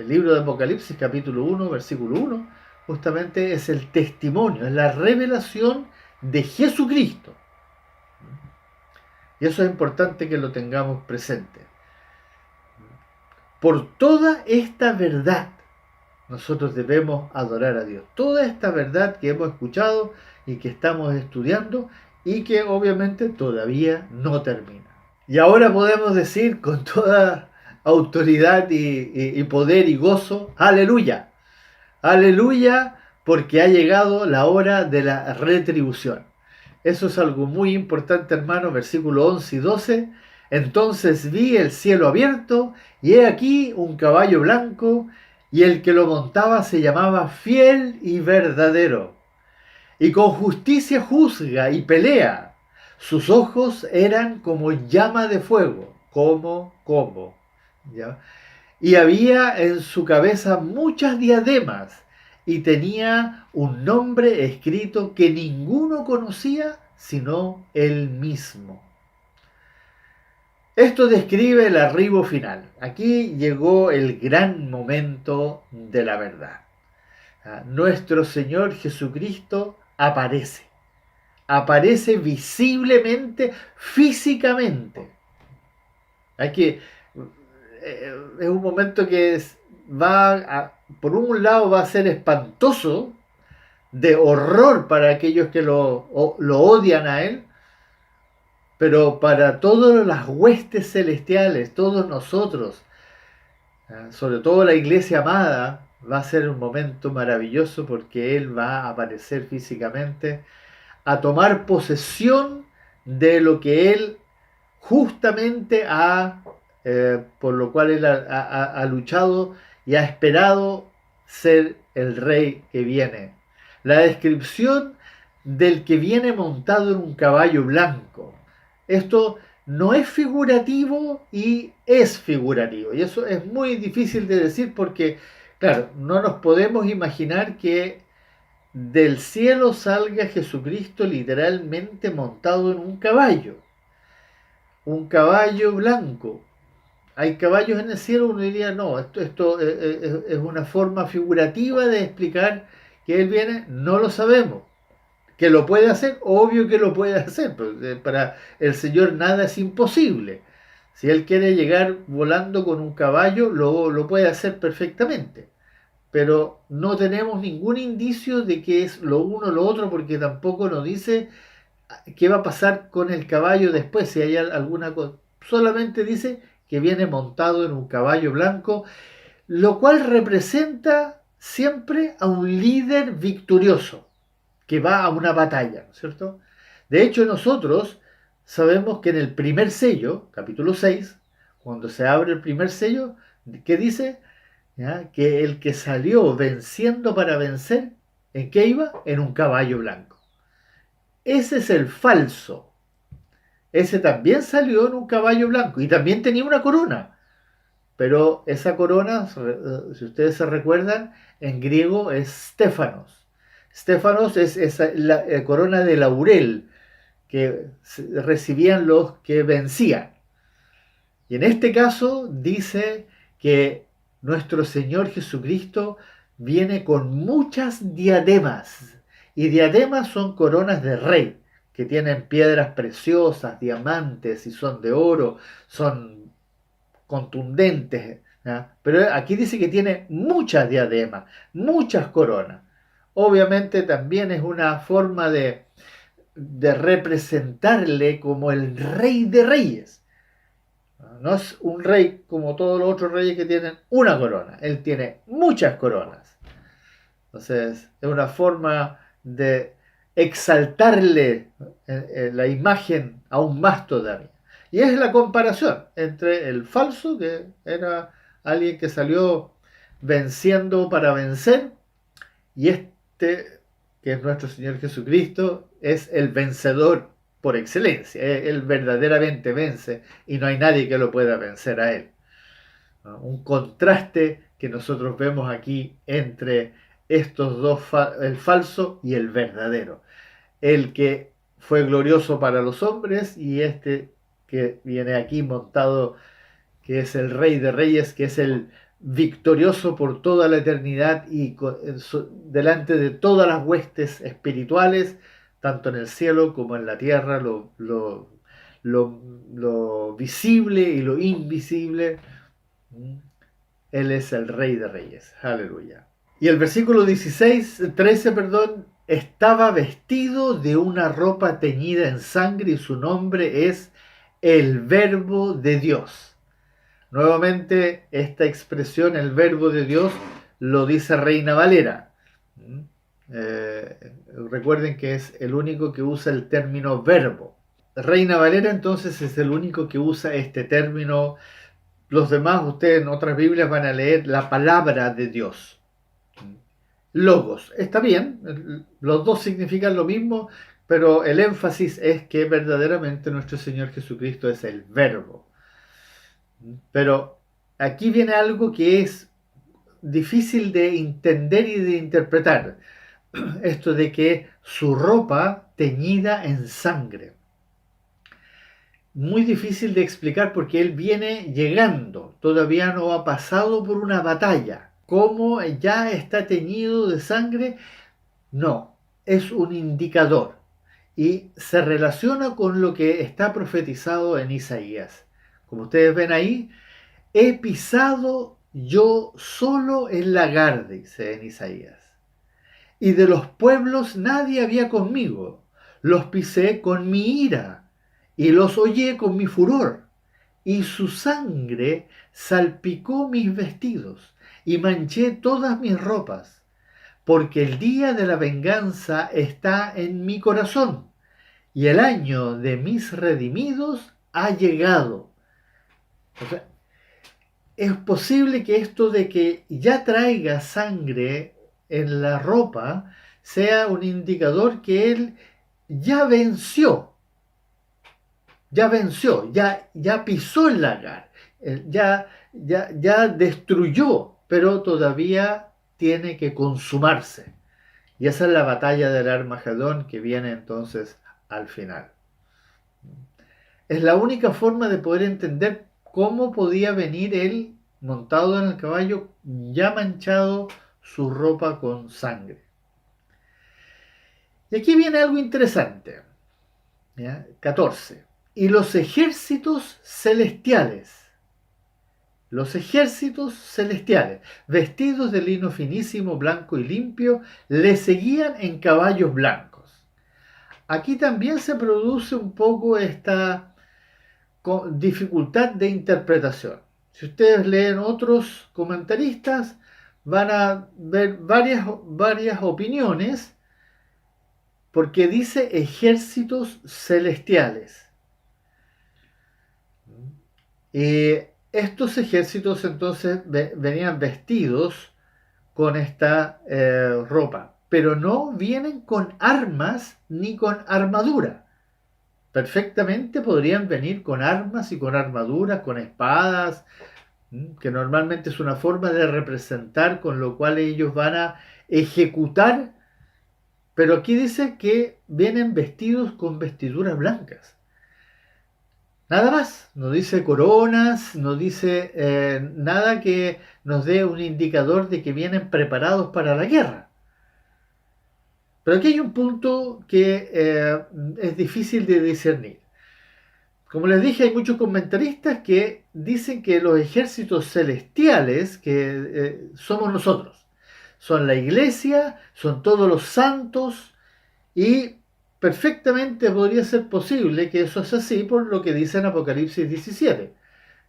[SPEAKER 1] libro de Apocalipsis, capítulo 1, versículo 1, justamente es el testimonio, es la revelación de Jesucristo. Y eso es importante que lo tengamos presente. Por toda esta verdad nosotros debemos adorar a Dios. Toda esta verdad que hemos escuchado y que estamos estudiando y que obviamente todavía no termina. Y ahora podemos decir con toda autoridad y poder y gozo, aleluya, aleluya, porque ha llegado la hora de la retribución. Eso es algo muy importante, hermano, versículo 11 y 12. Entonces vi el cielo abierto, y he aquí un caballo blanco, y el que lo montaba se llamaba Fiel y Verdadero, y con justicia juzga y pelea. Sus ojos eran como llama de fuego, como, ¿ya? Y había en su cabeza muchas diademas, y tenía un nombre escrito que ninguno conocía sino él mismo. Esto describe el arribo final. Aquí llegó el gran momento de la verdad. Nuestro Señor Jesucristo aparece. Aparece visiblemente, físicamente. Hay que es un momento que por un lado va a ser espantoso, de horror para aquellos que lo odian a él, pero para todas las huestes celestiales, todos nosotros, sobre todo la iglesia amada, va a ser un momento maravilloso porque él va a aparecer físicamente, a tomar posesión de lo que él justamente por lo cual él ha luchado y ha esperado ser el rey que viene. La descripción del que viene montado en un caballo blanco. Esto no es figurativo y es figurativo. Y eso es muy difícil de decir porque, claro, no nos podemos imaginar que del cielo salga Jesucristo literalmente montado en un caballo. Un caballo blanco. Hay caballos en el cielo, uno diría, no, esto es una forma figurativa de explicar que Él viene, no lo sabemos. Que lo puede hacer, obvio que lo puede hacer, pero para el Señor nada es imposible. Si Él quiere llegar volando con un caballo, lo puede hacer perfectamente. Pero no tenemos ningún indicio de que es lo uno o lo otro, porque tampoco nos dice qué va a pasar con el caballo después, si hay alguna cosa. Solamente dice que viene montado en un caballo blanco, lo cual representa siempre a un líder victorioso que va a una batalla, ¿no es cierto? De hecho, nosotros sabemos que en el primer sello, capítulo 6, cuando se abre el primer sello, ¿qué dice? ¿Ya? Que el que salió venciendo para vencer, ¿en qué iba? En un caballo blanco. Ese es el falso. Ese también salió en un caballo blanco y también tenía una corona. Pero esa corona, si ustedes se recuerdan, en griego es Stéfanos. Stéfanos es la corona de laurel que recibían los que vencían. Y en este caso dice que nuestro Señor Jesucristo viene con muchas diademas. Y diademas son coronas de rey, que tienen piedras preciosas, diamantes, y son de oro, son contundentes. ¿Ya? Pero aquí dice que tiene muchas diademas, muchas coronas. Obviamente también es una forma de representarle como el rey de reyes. No es un rey como todos los otros reyes que tienen una corona. Él tiene muchas coronas. Entonces, es una forma de exaltarle la imagen aún más todavía. Y es la comparación entre el falso, que era alguien que salió venciendo para vencer, y este, que es nuestro Señor Jesucristo, es el vencedor por excelencia. Él verdaderamente vence y no hay nadie que lo pueda vencer a él. Un contraste que nosotros vemos aquí entre estos dos, el falso y el verdadero. El que fue glorioso para los hombres y este que viene aquí montado, que es el Rey de Reyes, que es el victorioso por toda la eternidad y delante de todas las huestes espirituales, tanto en el cielo como en la tierra, lo visible y lo invisible. Él es el Rey de Reyes. Aleluya. Y el versículo 13, estaba vestido de una ropa teñida en sangre y su nombre es el Verbo de Dios. Nuevamente, esta expresión, el Verbo de Dios, lo dice Reina Valera. Recuerden que es el único que usa el término verbo. Reina Valera entonces es el único que usa este término. Los demás, ustedes en otras Biblias van a leer la palabra de Dios. Logos. Está bien, los dos significan lo mismo, pero el énfasis es que verdaderamente nuestro Señor Jesucristo es el verbo. Pero aquí viene algo que es difícil de entender y de interpretar. Esto de que su ropa teñida en sangre. Muy difícil de explicar porque él viene llegando, todavía no ha pasado por una batalla. ¿Cómo ya está teñido de sangre? No, es un indicador y se relaciona con lo que está profetizado en Isaías. Como ustedes ven ahí, he pisado yo solo el lagar, dice en Isaías. Y de los pueblos nadie había conmigo. Los pisé con mi ira y los hollé con mi furor. Y su sangre salpicó mis vestidos y manché todas mis ropas. Porque el día de la venganza está en mi corazón y el año de mis redimidos ha llegado. O sea, es posible que esto de que ya traiga sangre en la ropa sea un indicador que él ya venció, ya pisó el lagar, ya destruyó, pero todavía tiene que consumarse. Y esa es la batalla del Armagedón que viene entonces al final. Es la única forma de poder entender cómo podía venir él montado en el caballo, ya manchado su ropa con sangre. Y aquí viene algo interesante. ¿Ya? 14. Y los ejércitos celestiales, vestidos de lino finísimo, blanco y limpio, le seguían en caballos blancos. Aquí también se produce un poco esta dificultad de interpretación. Si ustedes leen otros comentaristas, van a ver varias opiniones, porque dice ejércitos celestiales. Estos ejércitos entonces venían vestidos con esta ropa, pero no vienen con armas ni con armadura. Perfectamente podrían venir con armas y con armaduras, con espadas, que normalmente es una forma de representar con lo cual ellos van a ejecutar, pero aquí dice que vienen vestidos con vestiduras blancas. Nada más, no dice coronas, no dice nada que nos dé un indicador de que vienen preparados para la guerra. Pero aquí hay un punto que es difícil de discernir. Como les dije, hay muchos comentaristas que dicen que los ejércitos celestiales, que somos nosotros, son la iglesia, son todos los santos, y perfectamente podría ser posible que eso es así por lo que dice en Apocalipsis 17,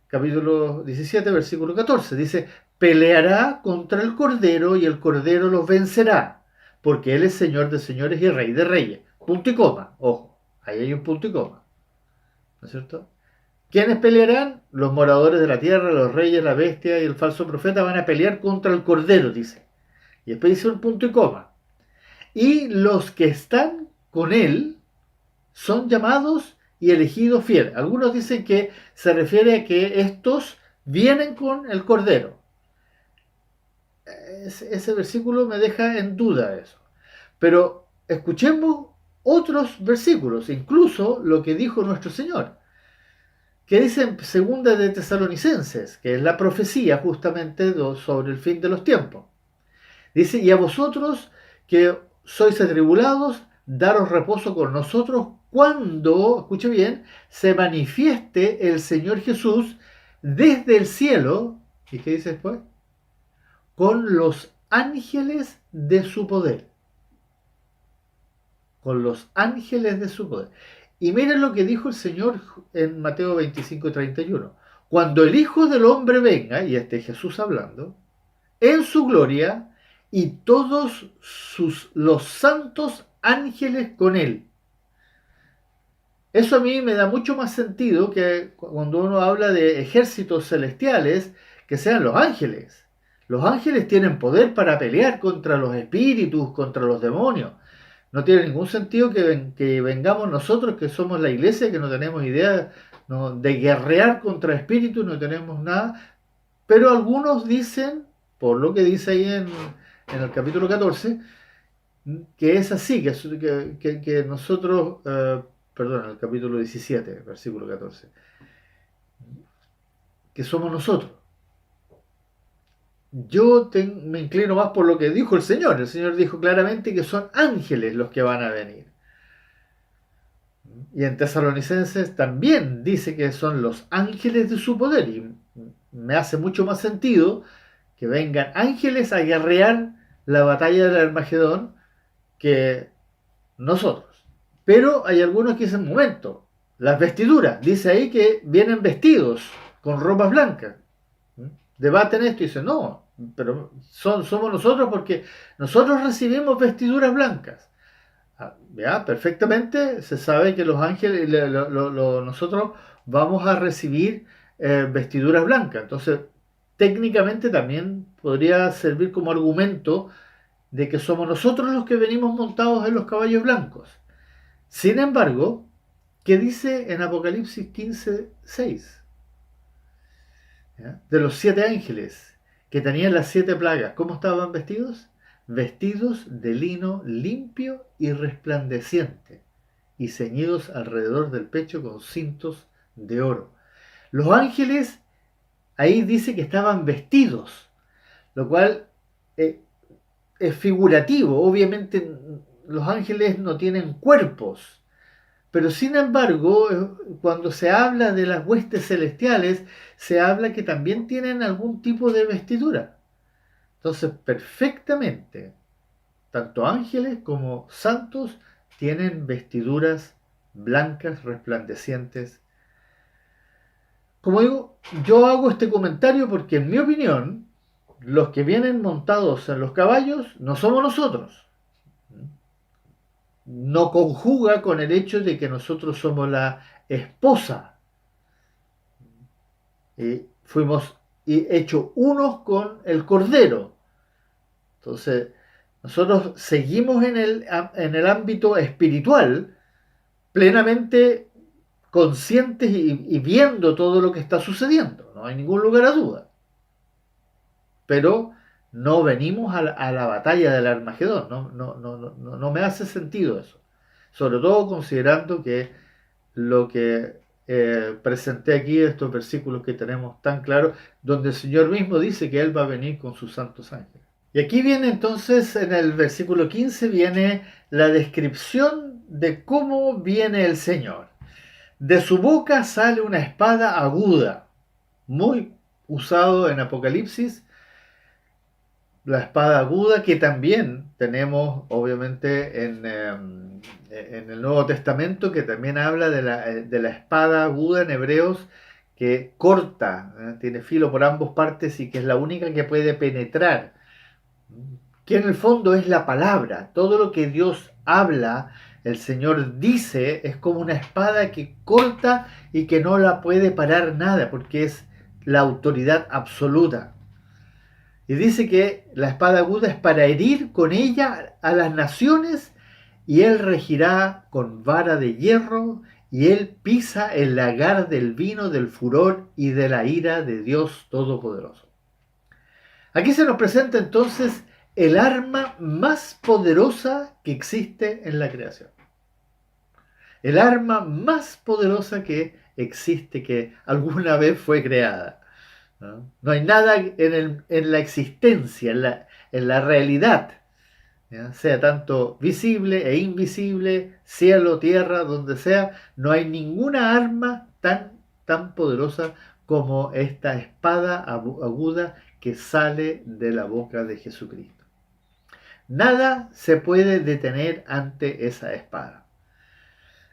[SPEAKER 1] capítulo 17, versículo 14. Dice, peleará contra el Cordero y el Cordero los vencerá, porque Él es Señor de señores y Rey de reyes. Punto y coma, ojo, ahí hay un punto y coma. ¿No es cierto? ¿Quiénes pelearán? Los moradores de la tierra, los reyes, la bestia y el falso profeta van a pelear contra el Cordero, dice. Y después dice un punto y coma. Y los que están con él son llamados y elegidos fieles. Algunos dicen que se refiere a que estos vienen con el Cordero. Ese versículo me deja en duda eso. Pero escuchemos otros versículos, incluso lo que dijo nuestro Señor, que dice en segunda de Tesalonicenses, que es la profecía justamente sobre el fin de los tiempos. Dice, y a vosotros que sois atribulados, daros reposo con nosotros cuando, escuche bien, se manifieste el Señor Jesús desde el cielo, ¿y qué dice después? Con los ángeles de su poder. Con los ángeles de su poder. Y miren lo que dijo el Señor en Mateo 25:31. Cuando el Hijo del Hombre venga, y este es Jesús hablando, en su gloria, y todos los santos ángeles con él. Eso a mí me da mucho más sentido que cuando uno habla de ejércitos celestiales, que sean los ángeles. Los ángeles tienen poder para pelear contra los espíritus, contra los demonios. No tiene ningún sentido que vengamos nosotros, que somos la iglesia, que no tenemos idea, no, de guerrear contra espíritus, no tenemos nada. Pero algunos dicen, por lo que dice ahí en el capítulo 14, que es así, que nosotros, perdón, en el capítulo 17, versículo 14, que somos nosotros. Me inclino más por lo que dijo el Señor. El Señor dijo claramente que son ángeles los que van a venir. Y en Tesalonicenses también dice que son los ángeles de su poder. Y me hace mucho más sentido que vengan ángeles a guerrear la batalla del Armagedón que nosotros. Pero hay algunos que dicen, momento, las vestiduras. Dice ahí que vienen vestidos con ropas blancas. Debaten esto y dicen, no, pero somos nosotros porque nosotros recibimos vestiduras blancas. Ya, perfectamente se sabe que los ángeles, nosotros vamos a recibir vestiduras blancas. Entonces, técnicamente también podría servir como argumento de que somos nosotros los que venimos montados en los caballos blancos. Sin embargo, ¿qué dice en Apocalipsis 15:6? ¿Ya? De los 7 ángeles que tenían las 7 plagas, ¿cómo estaban vestidos? Vestidos de lino limpio y resplandeciente y ceñidos alrededor del pecho con cintos de oro. Los ángeles, ahí dice que estaban vestidos, lo cual es figurativo. Obviamente los ángeles no tienen cuerpos, pero sin embargo, cuando se habla de las huestes celestiales, se habla que también tienen algún tipo de vestidura. Entonces, perfectamente, tanto ángeles como santos tienen vestiduras blancas, resplandecientes. Como digo, yo hago este comentario porque en mi opinión, los que vienen montados en los caballos no somos nosotros. No conjuga con el hecho de que nosotros somos la esposa. Fuimos hechos unos con el Cordero. Entonces, nosotros seguimos en el ámbito espiritual, plenamente conscientes y viendo todo lo que está sucediendo. No hay ningún lugar a duda. Pero no venimos a la batalla del Armagedón. No me hace sentido eso. Sobre todo considerando que lo que presenté aquí, estos versículos que tenemos tan claros, donde el Señor mismo dice que Él va a venir con sus santos ángeles. Y aquí viene entonces, en el versículo 15, viene la descripción de cómo viene el Señor. De su boca sale una espada aguda, muy usado en Apocalipsis, la espada aguda que también tenemos obviamente en el Nuevo Testamento, que también habla de la espada aguda en Hebreos, que corta, tiene filo por ambas partes y que es la única que puede penetrar, que en el fondo es la palabra. Todo lo que Dios habla, el Señor dice, es como una espada que corta y que no la puede parar nada, porque es la autoridad absoluta. Y dice que la espada aguda es para herir con ella a las naciones, y él regirá con vara de hierro, y él pisa el lagar del vino del furor y de la ira de Dios Todopoderoso. Aquí se nos presenta entonces el arma más poderosa que existe en la creación. El arma más poderosa que existe, que alguna vez fue creada. No hay nada en la existencia, en la realidad, ¿ya? Sea tanto visible e invisible, cielo, tierra, donde sea, no hay ninguna arma tan poderosa como esta espada aguda que sale de la boca de Jesucristo. Nada se puede detener ante esa espada.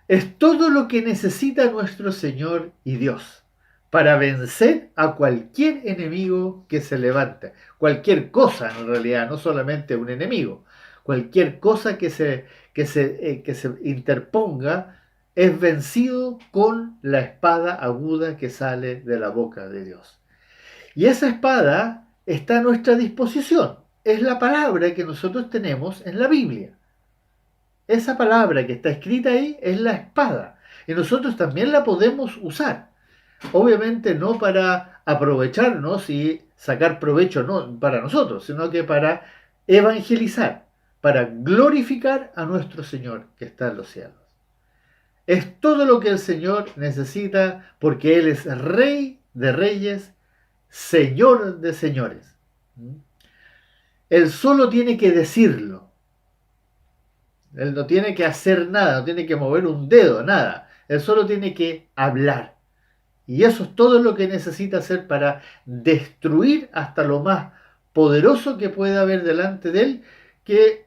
[SPEAKER 1] Es todo lo que necesita nuestro Señor y Dios para vencer a cualquier enemigo que se levante. Cualquier cosa en realidad, no solamente un enemigo. Cualquier cosa que se interponga es vencido con la espada aguda que sale de la boca de Dios. Y esa espada está a nuestra disposición. Es la palabra que nosotros tenemos en la Biblia. Esa palabra que está escrita ahí es la espada. Y nosotros también la podemos usar. Obviamente no para aprovecharnos y sacar provecho no para nosotros, sino que para evangelizar, para glorificar a nuestro Señor que está en los cielos. Es todo lo que el Señor necesita porque Él es Rey de reyes, Señor de señores. Él solo tiene que decirlo. Él no tiene que hacer nada, no tiene que mover un dedo, nada. Él solo tiene que hablar. Y eso es todo lo que necesita hacer para destruir hasta lo más poderoso que pueda haber delante de él, que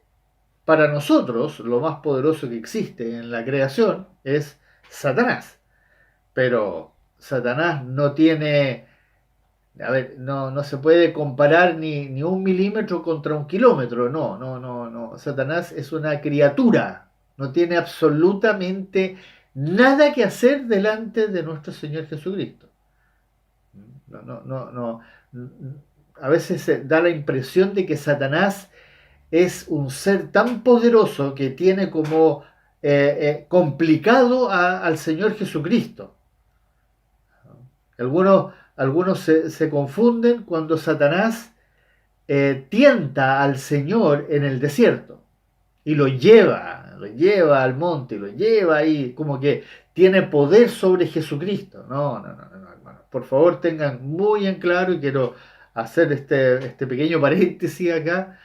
[SPEAKER 1] para nosotros lo más poderoso que existe en la creación es Satanás. Pero Satanás no tiene, a ver, no se puede comparar ni un milímetro contra un kilómetro, no. Satanás es una criatura, no tiene absolutamente nada que hacer delante de nuestro Señor Jesucristo. No. A veces se da la impresión de que Satanás es un ser tan poderoso que tiene como complicado al Señor Jesucristo. Algunos se confunden cuando Satanás tienta al Señor en el desierto y lo lleva al monte, lo lleva ahí, como que tiene poder sobre Jesucristo. No, hermano. Por favor, tengan muy en claro, y quiero hacer este pequeño paréntesis acá.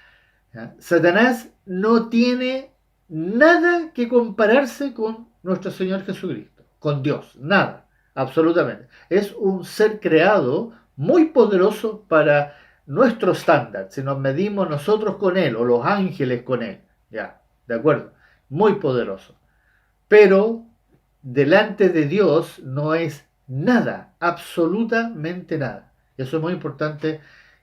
[SPEAKER 1] ¿Ya? Satanás no tiene nada que compararse con nuestro Señor Jesucristo, con Dios, nada, absolutamente. Es un ser creado muy poderoso para nuestro estándar, si nos medimos nosotros con Él o los ángeles con Él, ya, de acuerdo, muy poderoso. Pero delante de Dios no es nada, absolutamente nada. Eso es muy importante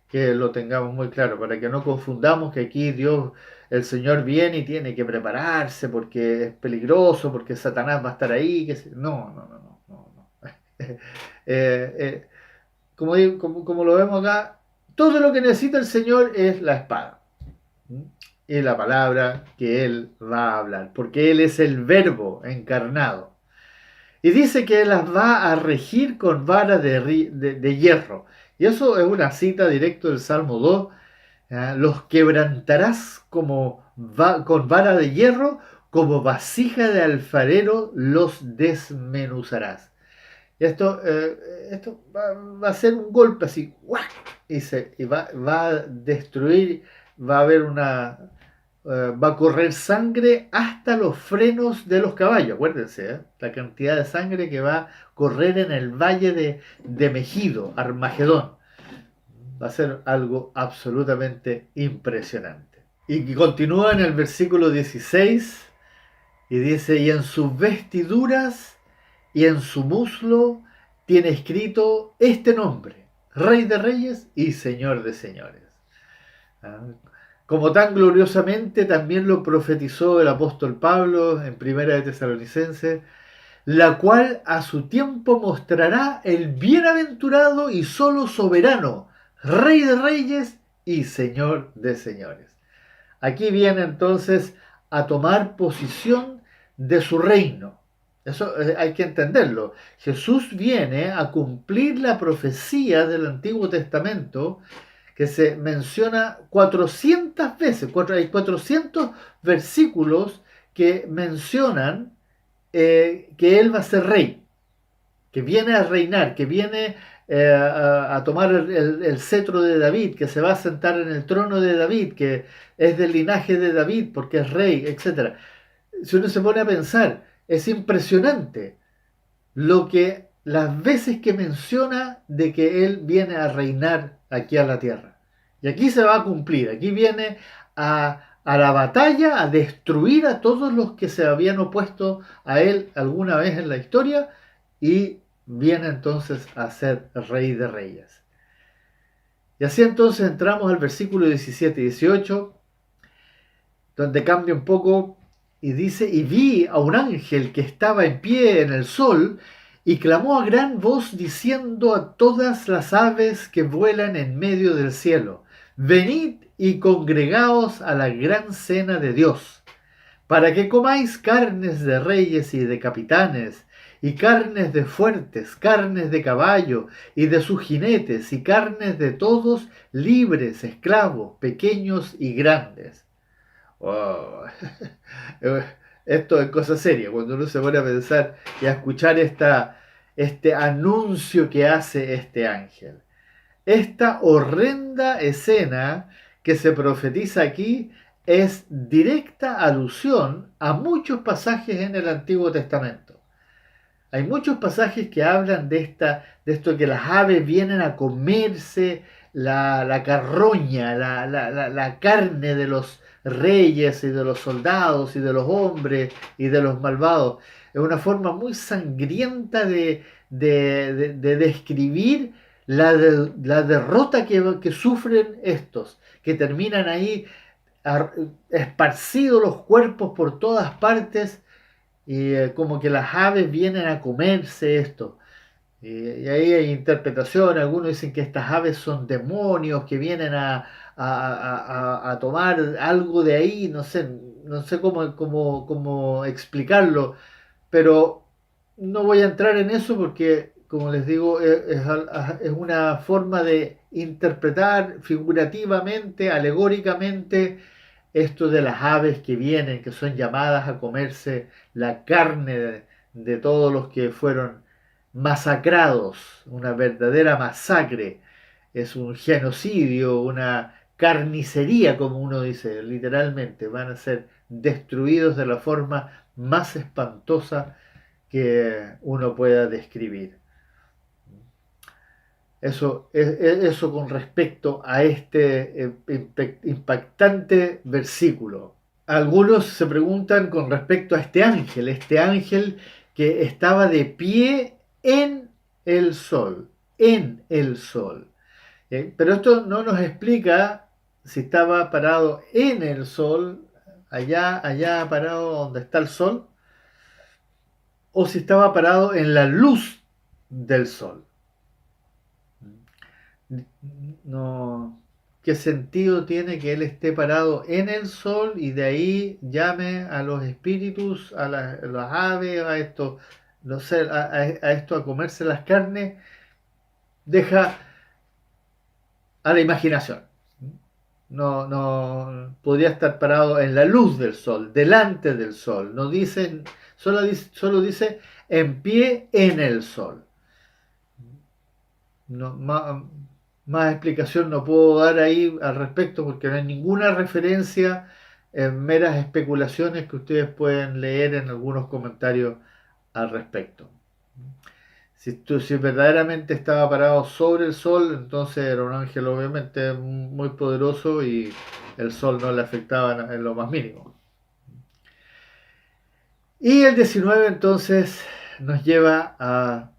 [SPEAKER 1] que lo tengamos muy claro, para que no confundamos que aquí Dios, el Señor viene y tiene que prepararse porque es peligroso, porque Satanás va a estar ahí. No. Eh, como lo vemos acá, todo lo que necesita el Señor es la espada y la palabra que Él va a hablar, porque Él es el Verbo encarnado. Y dice que las va a regir con vara de hierro. Y eso es una cita directa del Salmo 2. Los quebrantarás con vara de hierro, como vasija de alfarero los desmenuzarás. Esto va a ser un golpe así, ¡guau! Y va a destruir, va a haber va a correr sangre hasta los frenos de los caballos. Acuérdense, la cantidad de sangre que va a correr en el valle de Megido, Armagedón. Va a ser algo absolutamente impresionante. Y que continúa en el versículo 16 y dice: y en sus vestiduras y en su muslo tiene escrito este nombre: Rey de Reyes y Señor de Señores. Como tan gloriosamente también lo profetizó el apóstol Pablo en Primera de Tesalonicenses, la cual a su tiempo mostrará el bienaventurado y solo soberano, Rey de Reyes y Señor de Señores. Aquí viene entonces a tomar posición de su reino. Eso hay que entenderlo. Jesús viene a cumplir la profecía del Antiguo Testamento que se menciona 400 veces. Hay 400 versículos que mencionan que Él va a ser rey, que viene a reinar, que viene a tomar el cetro de David, que se va a sentar en el trono de David, que es del linaje de David porque es rey, etc. Si uno se pone a pensar, es impresionante las veces que menciona de que Él viene a reinar aquí a la tierra. Y aquí se va a cumplir, aquí viene a la batalla, a destruir a todos los que se habían opuesto a él alguna vez en la historia, y viene entonces a ser rey de reyes. Y así entonces entramos al versículo 17 y 18, donde cambia un poco y dice: y vi a un ángel que estaba en pie en el sol y clamó a gran voz diciendo a todas las aves que vuelan en medio del cielo: venid y congregaos a la gran cena de Dios, para que comáis carnes de reyes y de capitanes, y carnes de fuertes, carnes de caballo y de sus jinetes, y carnes de todos, libres, esclavos, pequeños y grandes. Oh. Esto es cosa seria, cuando uno se pone a pensar y a escuchar este anuncio que hace este ángel. Esta horrenda escena que se profetiza aquí es directa alusión a muchos pasajes en el Antiguo Testamento. Hay muchos pasajes que hablan de esto que las aves vienen a comerse la carroña, la carne de los reyes y de los soldados y de los hombres y de los malvados. Es una forma muy sangrienta de describir la derrota que sufren estos, que terminan ahí esparcidos los cuerpos por todas partes, y como que las aves vienen a comerse esto. Y ahí hay interpretaciones, algunos dicen que estas aves son demonios que vienen a tomar algo de ahí, no sé cómo explicarlo, pero no voy a entrar en eso porque, como les digo, es una forma de interpretar figurativamente, alegóricamente, esto de las aves que vienen, que son llamadas a comerse la carne de todos los que fueron masacrados, una verdadera masacre, es un genocidio, una carnicería, como uno dice, literalmente, van a ser destruidos de la forma más espantosa que uno pueda describir. Eso con respecto a este impactante versículo. Algunos se preguntan con respecto a este ángel que estaba de pie en el sol. Pero esto no nos explica si estaba parado en el sol, allá parado donde está el sol, o si estaba parado en la luz del sol. No, ¿qué sentido tiene que él esté parado en el sol y de ahí llame a los espíritus, a las aves, a esto, no sé, a esto, a comerse las carnes? Deja a la imaginación. No podría estar parado en la luz del sol, delante del sol. No dicen, solo dice en pie en el sol. No, más explicación no puedo dar ahí al respecto porque no hay ninguna referencia, en meras especulaciones que ustedes pueden leer en algunos comentarios al respecto. Si verdaderamente estaba parado sobre el sol, entonces era un ángel obviamente muy poderoso y el sol no le afectaba en lo más mínimo. Y el 19 entonces nos lleva a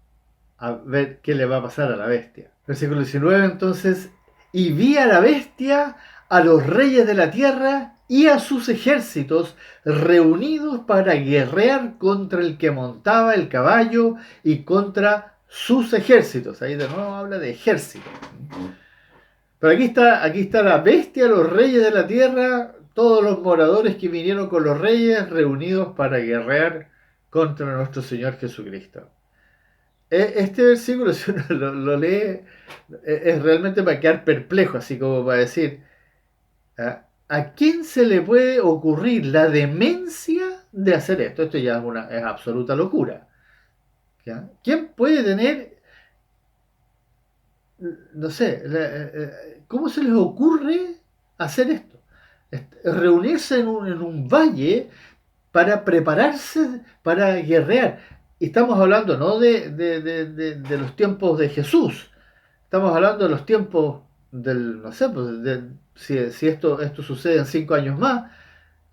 [SPEAKER 1] ver qué le va a pasar a la bestia. Versículo 19 entonces: y vi a la bestia, a los reyes de la tierra y a sus ejércitos reunidos para guerrear contra el que montaba el caballo y contra sus ejércitos. Ahí de nuevo habla de ejército. Pero aquí está la bestia, los reyes de la tierra, todos los moradores que vinieron con los reyes reunidos para guerrear contra nuestro Señor Jesucristo. Este versículo, si uno lo lee, es realmente para quedar perplejo, así como para decir, ¿a quién se le puede ocurrir la demencia de hacer esto? Esto ya es absoluta locura. ¿Ya? ¿Quién puede tener, no sé, cómo se les ocurre hacer esto? Reunirse en un valle para prepararse para guerrear. Y estamos hablando no de los tiempos de Jesús, estamos hablando de los tiempos no sé, pues, si esto sucede en 5 años más,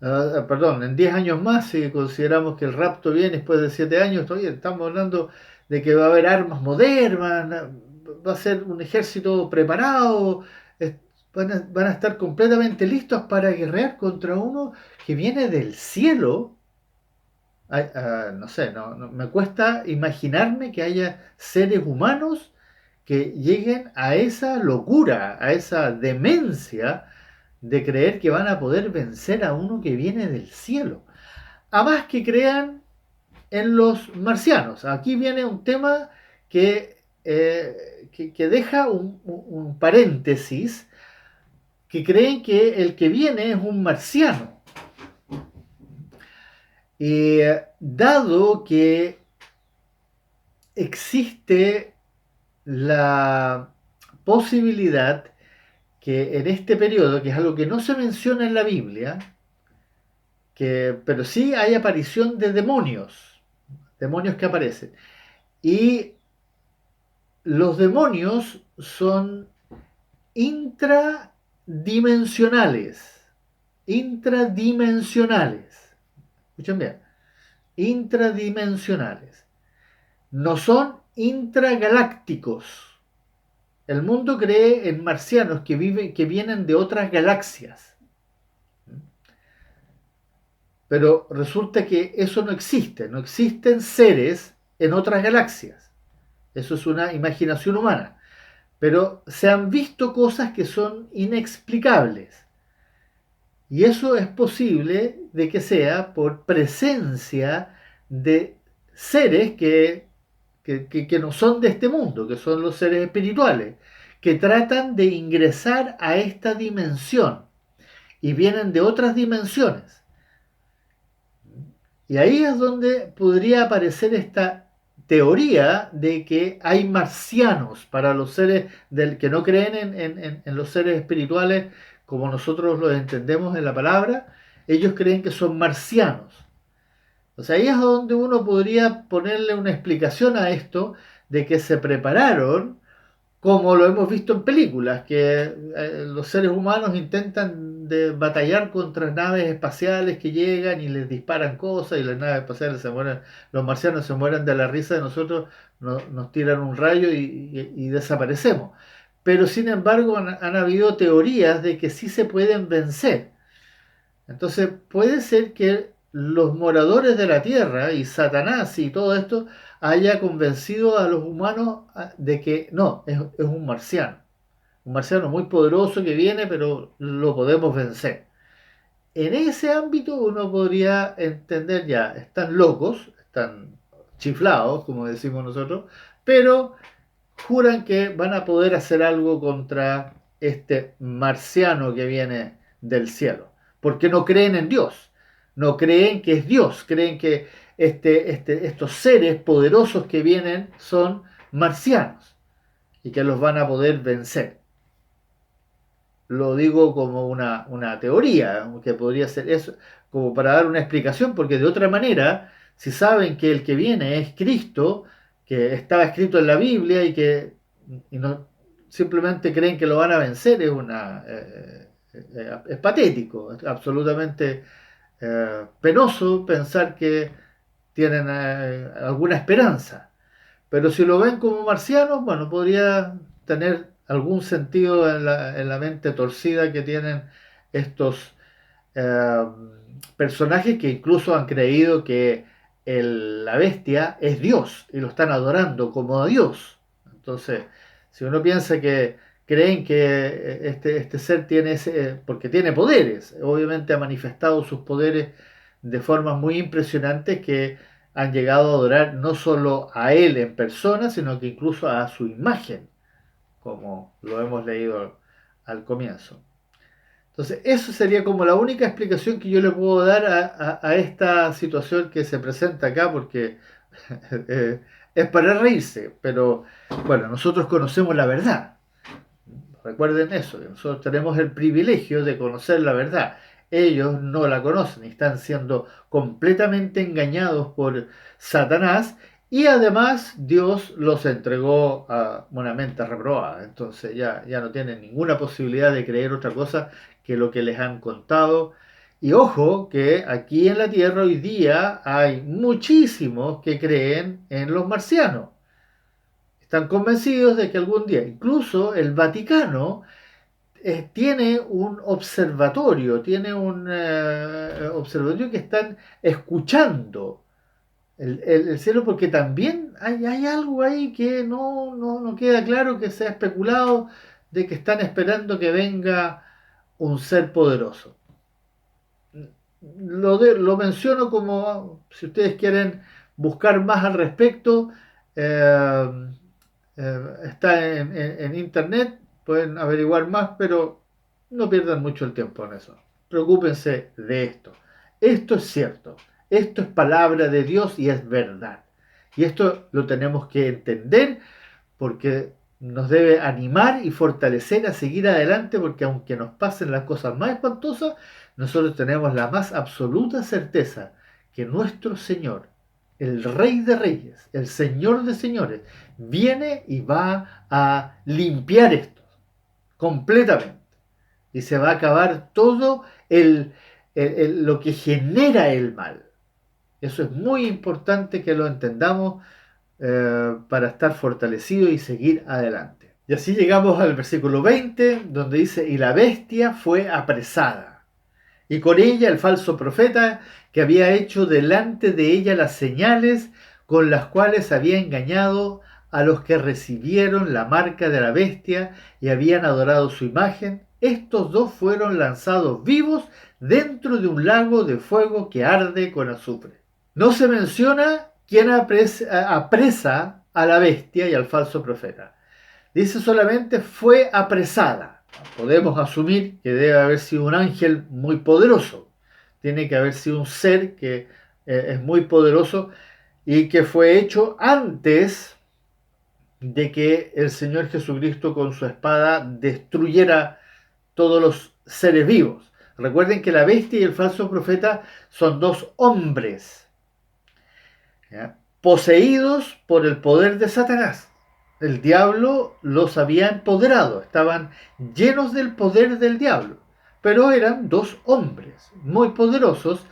[SPEAKER 1] perdón, en 10 años más, si consideramos que el rapto viene después de 7 años, todavía estamos hablando de que va a haber armas modernas, va a ser un ejército preparado, es- van a estar completamente listos para guerrear contra uno que viene del cielo. Ay, no sé, me cuesta imaginarme que haya seres humanos que lleguen a esa locura, a esa demencia de creer que van a poder vencer a uno que viene del cielo. A más que crean en los marcianos. Aquí viene un tema que deja un paréntesis, que creen que el que viene es un marciano. Y dado que existe la posibilidad que en este periodo, que es algo que no se menciona en la Biblia, pero sí hay aparición de demonios que aparecen. Y los demonios son intradimensionales, intradimensionales, escuchen bien, intradimensionales, no son intragalácticos. El mundo cree en marcianos que vienen de otras galaxias. Pero resulta que eso no existe. No existen seres en otras galaxias. Eso es una imaginación humana. Pero se han visto cosas que son inexplicables. Y eso es posible de que sea por presencia de seres que no son de este mundo, que son los seres espirituales, que tratan de ingresar a esta dimensión y vienen de otras dimensiones. Y ahí es donde podría aparecer esta teoría de que hay marcianos para los seres que no creen en los seres espirituales como nosotros los entendemos en la palabra. Ellos creen que son marcianos. O sea, ahí es donde uno podría ponerle una explicación a esto de que se prepararon, como lo hemos visto en películas, que los seres humanos intentan de batallar contra naves espaciales que llegan y les disparan cosas y las naves espaciales se mueren, los marcianos se mueren de la risa de nosotros, nos tiran un rayo y desaparecemos. Pero sin embargo han habido teorías de que sí se pueden vencer. Entonces puede ser que los moradores de la Tierra y Satanás y todo esto haya convencido a los humanos de que no, es un marciano muy poderoso que viene, pero lo podemos vencer. En ese ámbito uno podría entender ya, están locos, están chiflados, como decimos nosotros, pero juran que van a poder hacer algo contra este marciano que viene del cielo, porque no creen en Dios, no creen que es Dios, creen que estos seres poderosos que vienen son marcianos y que los van a poder vencer. Lo digo como una teoría, que podría ser eso, como para dar una explicación, porque de otra manera, si saben que el que viene es Cristo, que estaba escrito en la Biblia y no simplemente creen que lo van a vencer, es patético, es absolutamente penoso pensar que tienen alguna esperanza. Pero si lo ven como marcianos, bueno, podría tener algún sentido en la mente torcida que tienen estos eh, personajes que incluso han creído que la bestia es Dios y lo están adorando como a Dios. Entonces, si uno piensa que creen que este ser tiene porque tiene poderes, obviamente ha manifestado sus poderes de formas muy impresionantes que han llegado a adorar no solo a él en persona, sino que incluso a su imagen, como lo hemos leído al comienzo. Entonces, eso sería como la única explicación que yo le puedo dar a esta situación que se presenta acá, porque es para reírse, pero bueno, nosotros conocemos la verdad. Recuerden eso, que nosotros tenemos el privilegio de conocer la verdad. Ellos no la conocen y están siendo completamente engañados por Satanás y además Dios los entregó a una mente reprobada. Entonces ya no tienen ninguna posibilidad de creer otra cosa que lo que les han contado. Y ojo que aquí en la Tierra hoy día hay muchísimos que creen en los marcianos. Están convencidos de que algún día, incluso el Vaticano, tiene un observatorio, tiene un observatorio que están escuchando el cielo, porque también hay algo ahí que no queda claro, que se ha especulado de que están esperando que venga un ser poderoso. Lo menciono como, si ustedes quieren buscar más al respecto, eh, está en internet, pueden averiguar más, pero no pierdan mucho el tiempo en eso. Preocúpense de esto. Esto es cierto, esto es palabra de Dios y es verdad. Y esto lo tenemos que entender porque nos debe animar y fortalecer a seguir adelante, porque aunque nos pasen las cosas más espantosas, nosotros tenemos la más absoluta certeza que nuestro Señor, el Rey de Reyes, el Señor de Señores, viene y va a limpiar esto completamente. Y se va a acabar todo lo que genera el mal. Eso es muy importante que lo entendamos para estar fortalecido y seguir adelante. Y así llegamos al versículo 20, donde dice, y la bestia fue apresada, y con ella el falso profeta que había hecho delante de ella las señales con las cuales había engañado a los que recibieron la marca de la bestia y habían adorado su imagen. Estos dos fueron lanzados vivos dentro de un lago de fuego que arde con azufre. No se menciona quién apresa a la bestia y al falso profeta. Dice solamente fue apresada. Podemos asumir que debe haber sido un ángel muy poderoso. Tiene que haber sido un ser que es muy poderoso y que fue hecho antes de que el Señor Jesucristo con su espada destruyera todos los seres vivos. Recuerden que la bestia y el falso profeta son dos hombres, ¿ya?, poseídos por el poder de Satanás. El diablo los había empoderado, estaban llenos del poder del diablo, pero eran dos hombres muy poderosos.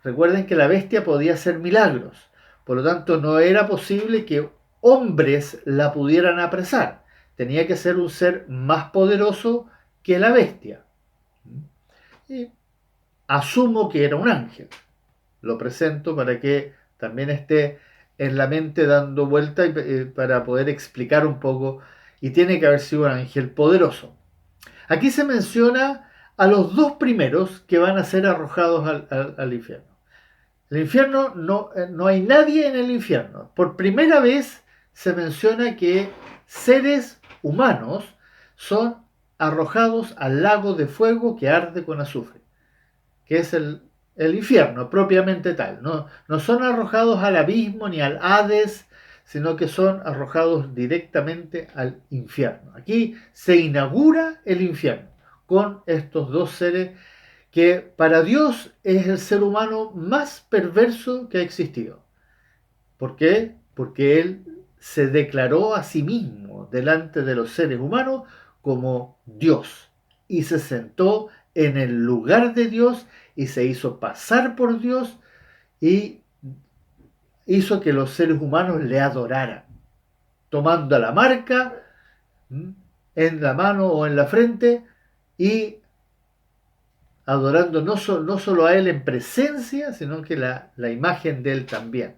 [SPEAKER 1] Recuerden que la bestia podía hacer milagros, por lo tanto no era posible que hombres la pudieran apresar. Tenía que ser un ser más poderoso que la bestia. Y asumo que era un ángel. Lo presento para que también esté en la mente dando vuelta para poder explicar un poco. Y tiene que haber sido un ángel poderoso. Aquí se menciona a los dos primeros que van a ser arrojados al infierno. El infierno, no hay nadie en el infierno. Por primera vez se menciona que seres humanos son arrojados al lago de fuego que arde con azufre, que es el infierno propiamente tal. No son arrojados al abismo ni al Hades, sino que son arrojados directamente al infierno. Aquí se inaugura el infierno con estos dos seres que para Dios es el ser humano más perverso que ha existido. ¿Por qué? Porque Él se declaró a sí mismo delante de los seres humanos como Dios y se sentó en el lugar de Dios y se hizo pasar por Dios y hizo que los seres humanos le adoraran, tomando la marca en la mano o en la frente y adorando no solo a Él en presencia, sino que la imagen de Él también.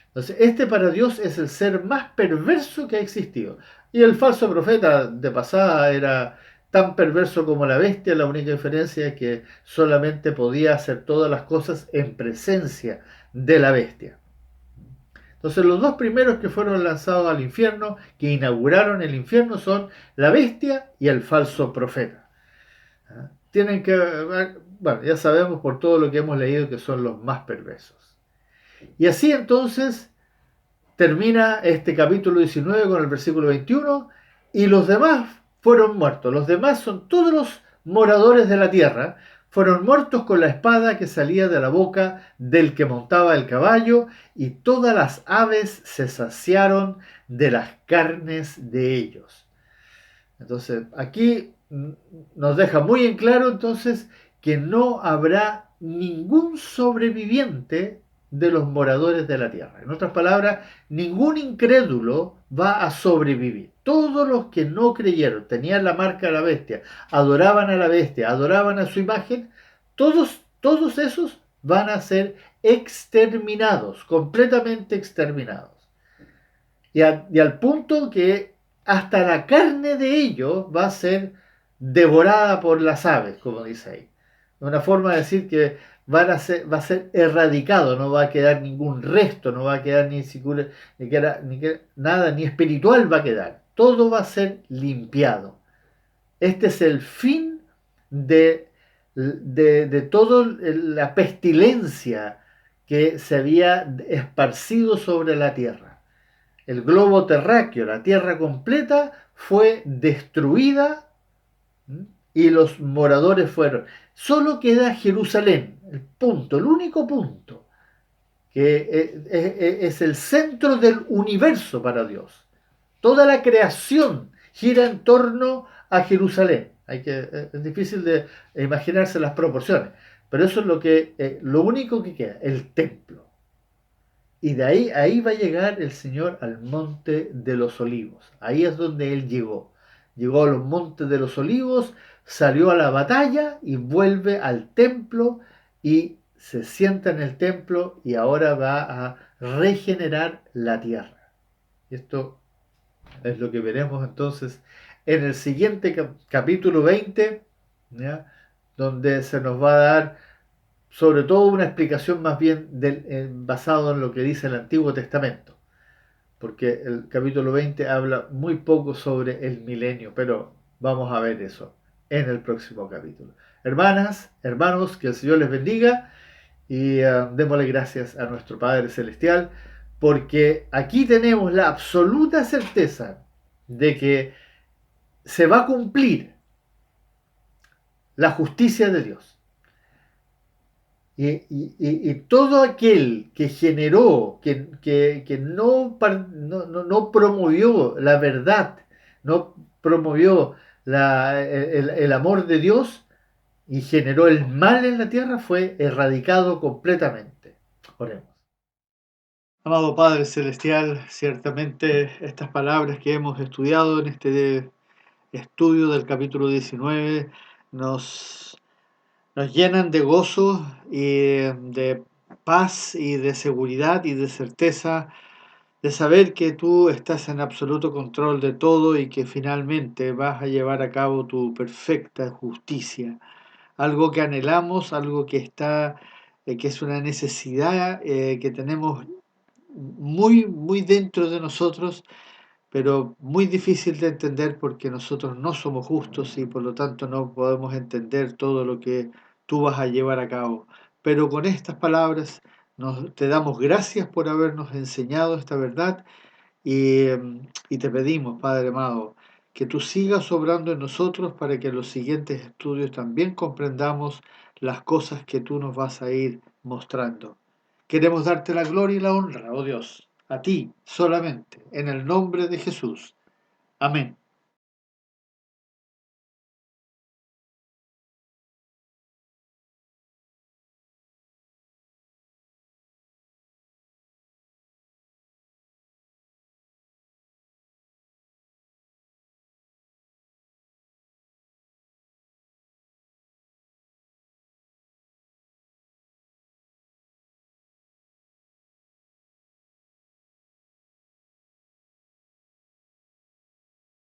[SPEAKER 1] Entonces, este para Dios es el ser más perverso que ha existido. Y el falso profeta de pasada era tan perverso como la bestia, la única diferencia es que solamente podía hacer todas las cosas en presencia de la bestia. Entonces, los dos primeros que fueron lanzados al infierno, que inauguraron el infierno, son la bestia y el falso profeta. Tienen que, bueno, ya sabemos por todo lo que hemos leído que son los más perversos. Y así entonces termina este capítulo 19 con el versículo 21, y los demás fueron muertos. Los demás son todos los moradores de la tierra, fueron muertos con la espada que salía de la boca del que montaba el caballo, y todas las aves se saciaron de las carnes de ellos. Entonces, aquí nos deja muy en claro entonces que no habrá ningún sobreviviente de los moradores de la tierra. En otras palabras, ningún incrédulo va a sobrevivir. Todos los que no creyeron, tenían la marca de la bestia, adoraban a la bestia, adoraban a su imagen, todos esos van a ser exterminados, completamente exterminados. Y al punto que hasta la carne de ellos va a ser devorada por las aves, como dice ahí. Una forma de decir que va a ser erradicado, no va a quedar ningún resto, no va a quedar nada, ni espiritual va a quedar. Todo va a ser limpiado. Este es el fin de toda la pestilencia que se había esparcido sobre la tierra. El globo terráqueo, la tierra completa, fue destruida, y los moradores fueron. Solo queda Jerusalén, el punto, el único punto, que es el centro del universo para Dios. Toda la creación gira en torno a Jerusalén. Es difícil de imaginarse las proporciones, pero eso es lo único que queda, el templo. Y de ahí va a llegar el Señor al monte de los olivos. Ahí es donde Él llegó. Llegó a los montes de los olivos, salió a la batalla y vuelve al templo y se sienta en el templo y ahora va a regenerar la tierra. Esto es lo que veremos entonces en el siguiente capítulo 20, ¿ya? Donde se nos va a dar sobre todo una explicación más bien basado en lo que dice el Antiguo Testamento, porque el capítulo 20 habla muy poco sobre el milenio, pero vamos a ver eso en el próximo capítulo. Hermanas, hermanos, que el Señor les bendiga y démosle gracias a nuestro Padre Celestial, porque aquí tenemos la absoluta certeza de que se va a cumplir la justicia de Dios. Y todo aquel que generó, que no promovió la verdad, no promovió el amor de Dios y generó el mal en la tierra, fue erradicado completamente. Oremos. Amado Padre Celestial, ciertamente estas palabras que hemos estudiado en este estudio del capítulo 19 nos llenan de gozo y de paz y de seguridad y de certeza de saber que tú estás en absoluto control de todo y que finalmente vas a llevar a cabo tu perfecta justicia. Algo que anhelamos, algo que que es una necesidad que tenemos muy dentro de nosotros, pero muy difícil de entender porque nosotros no somos justos y por lo tanto no podemos entender todo lo que tú vas a llevar a cabo. Pero con estas palabras te damos gracias por habernos enseñado esta verdad y te pedimos, Padre amado, que tú sigas obrando en nosotros para que en los siguientes estudios también comprendamos las cosas que tú nos vas a ir mostrando. Queremos darte la gloria y la honra, oh Dios, a ti solamente, en el nombre de Jesús. Amén.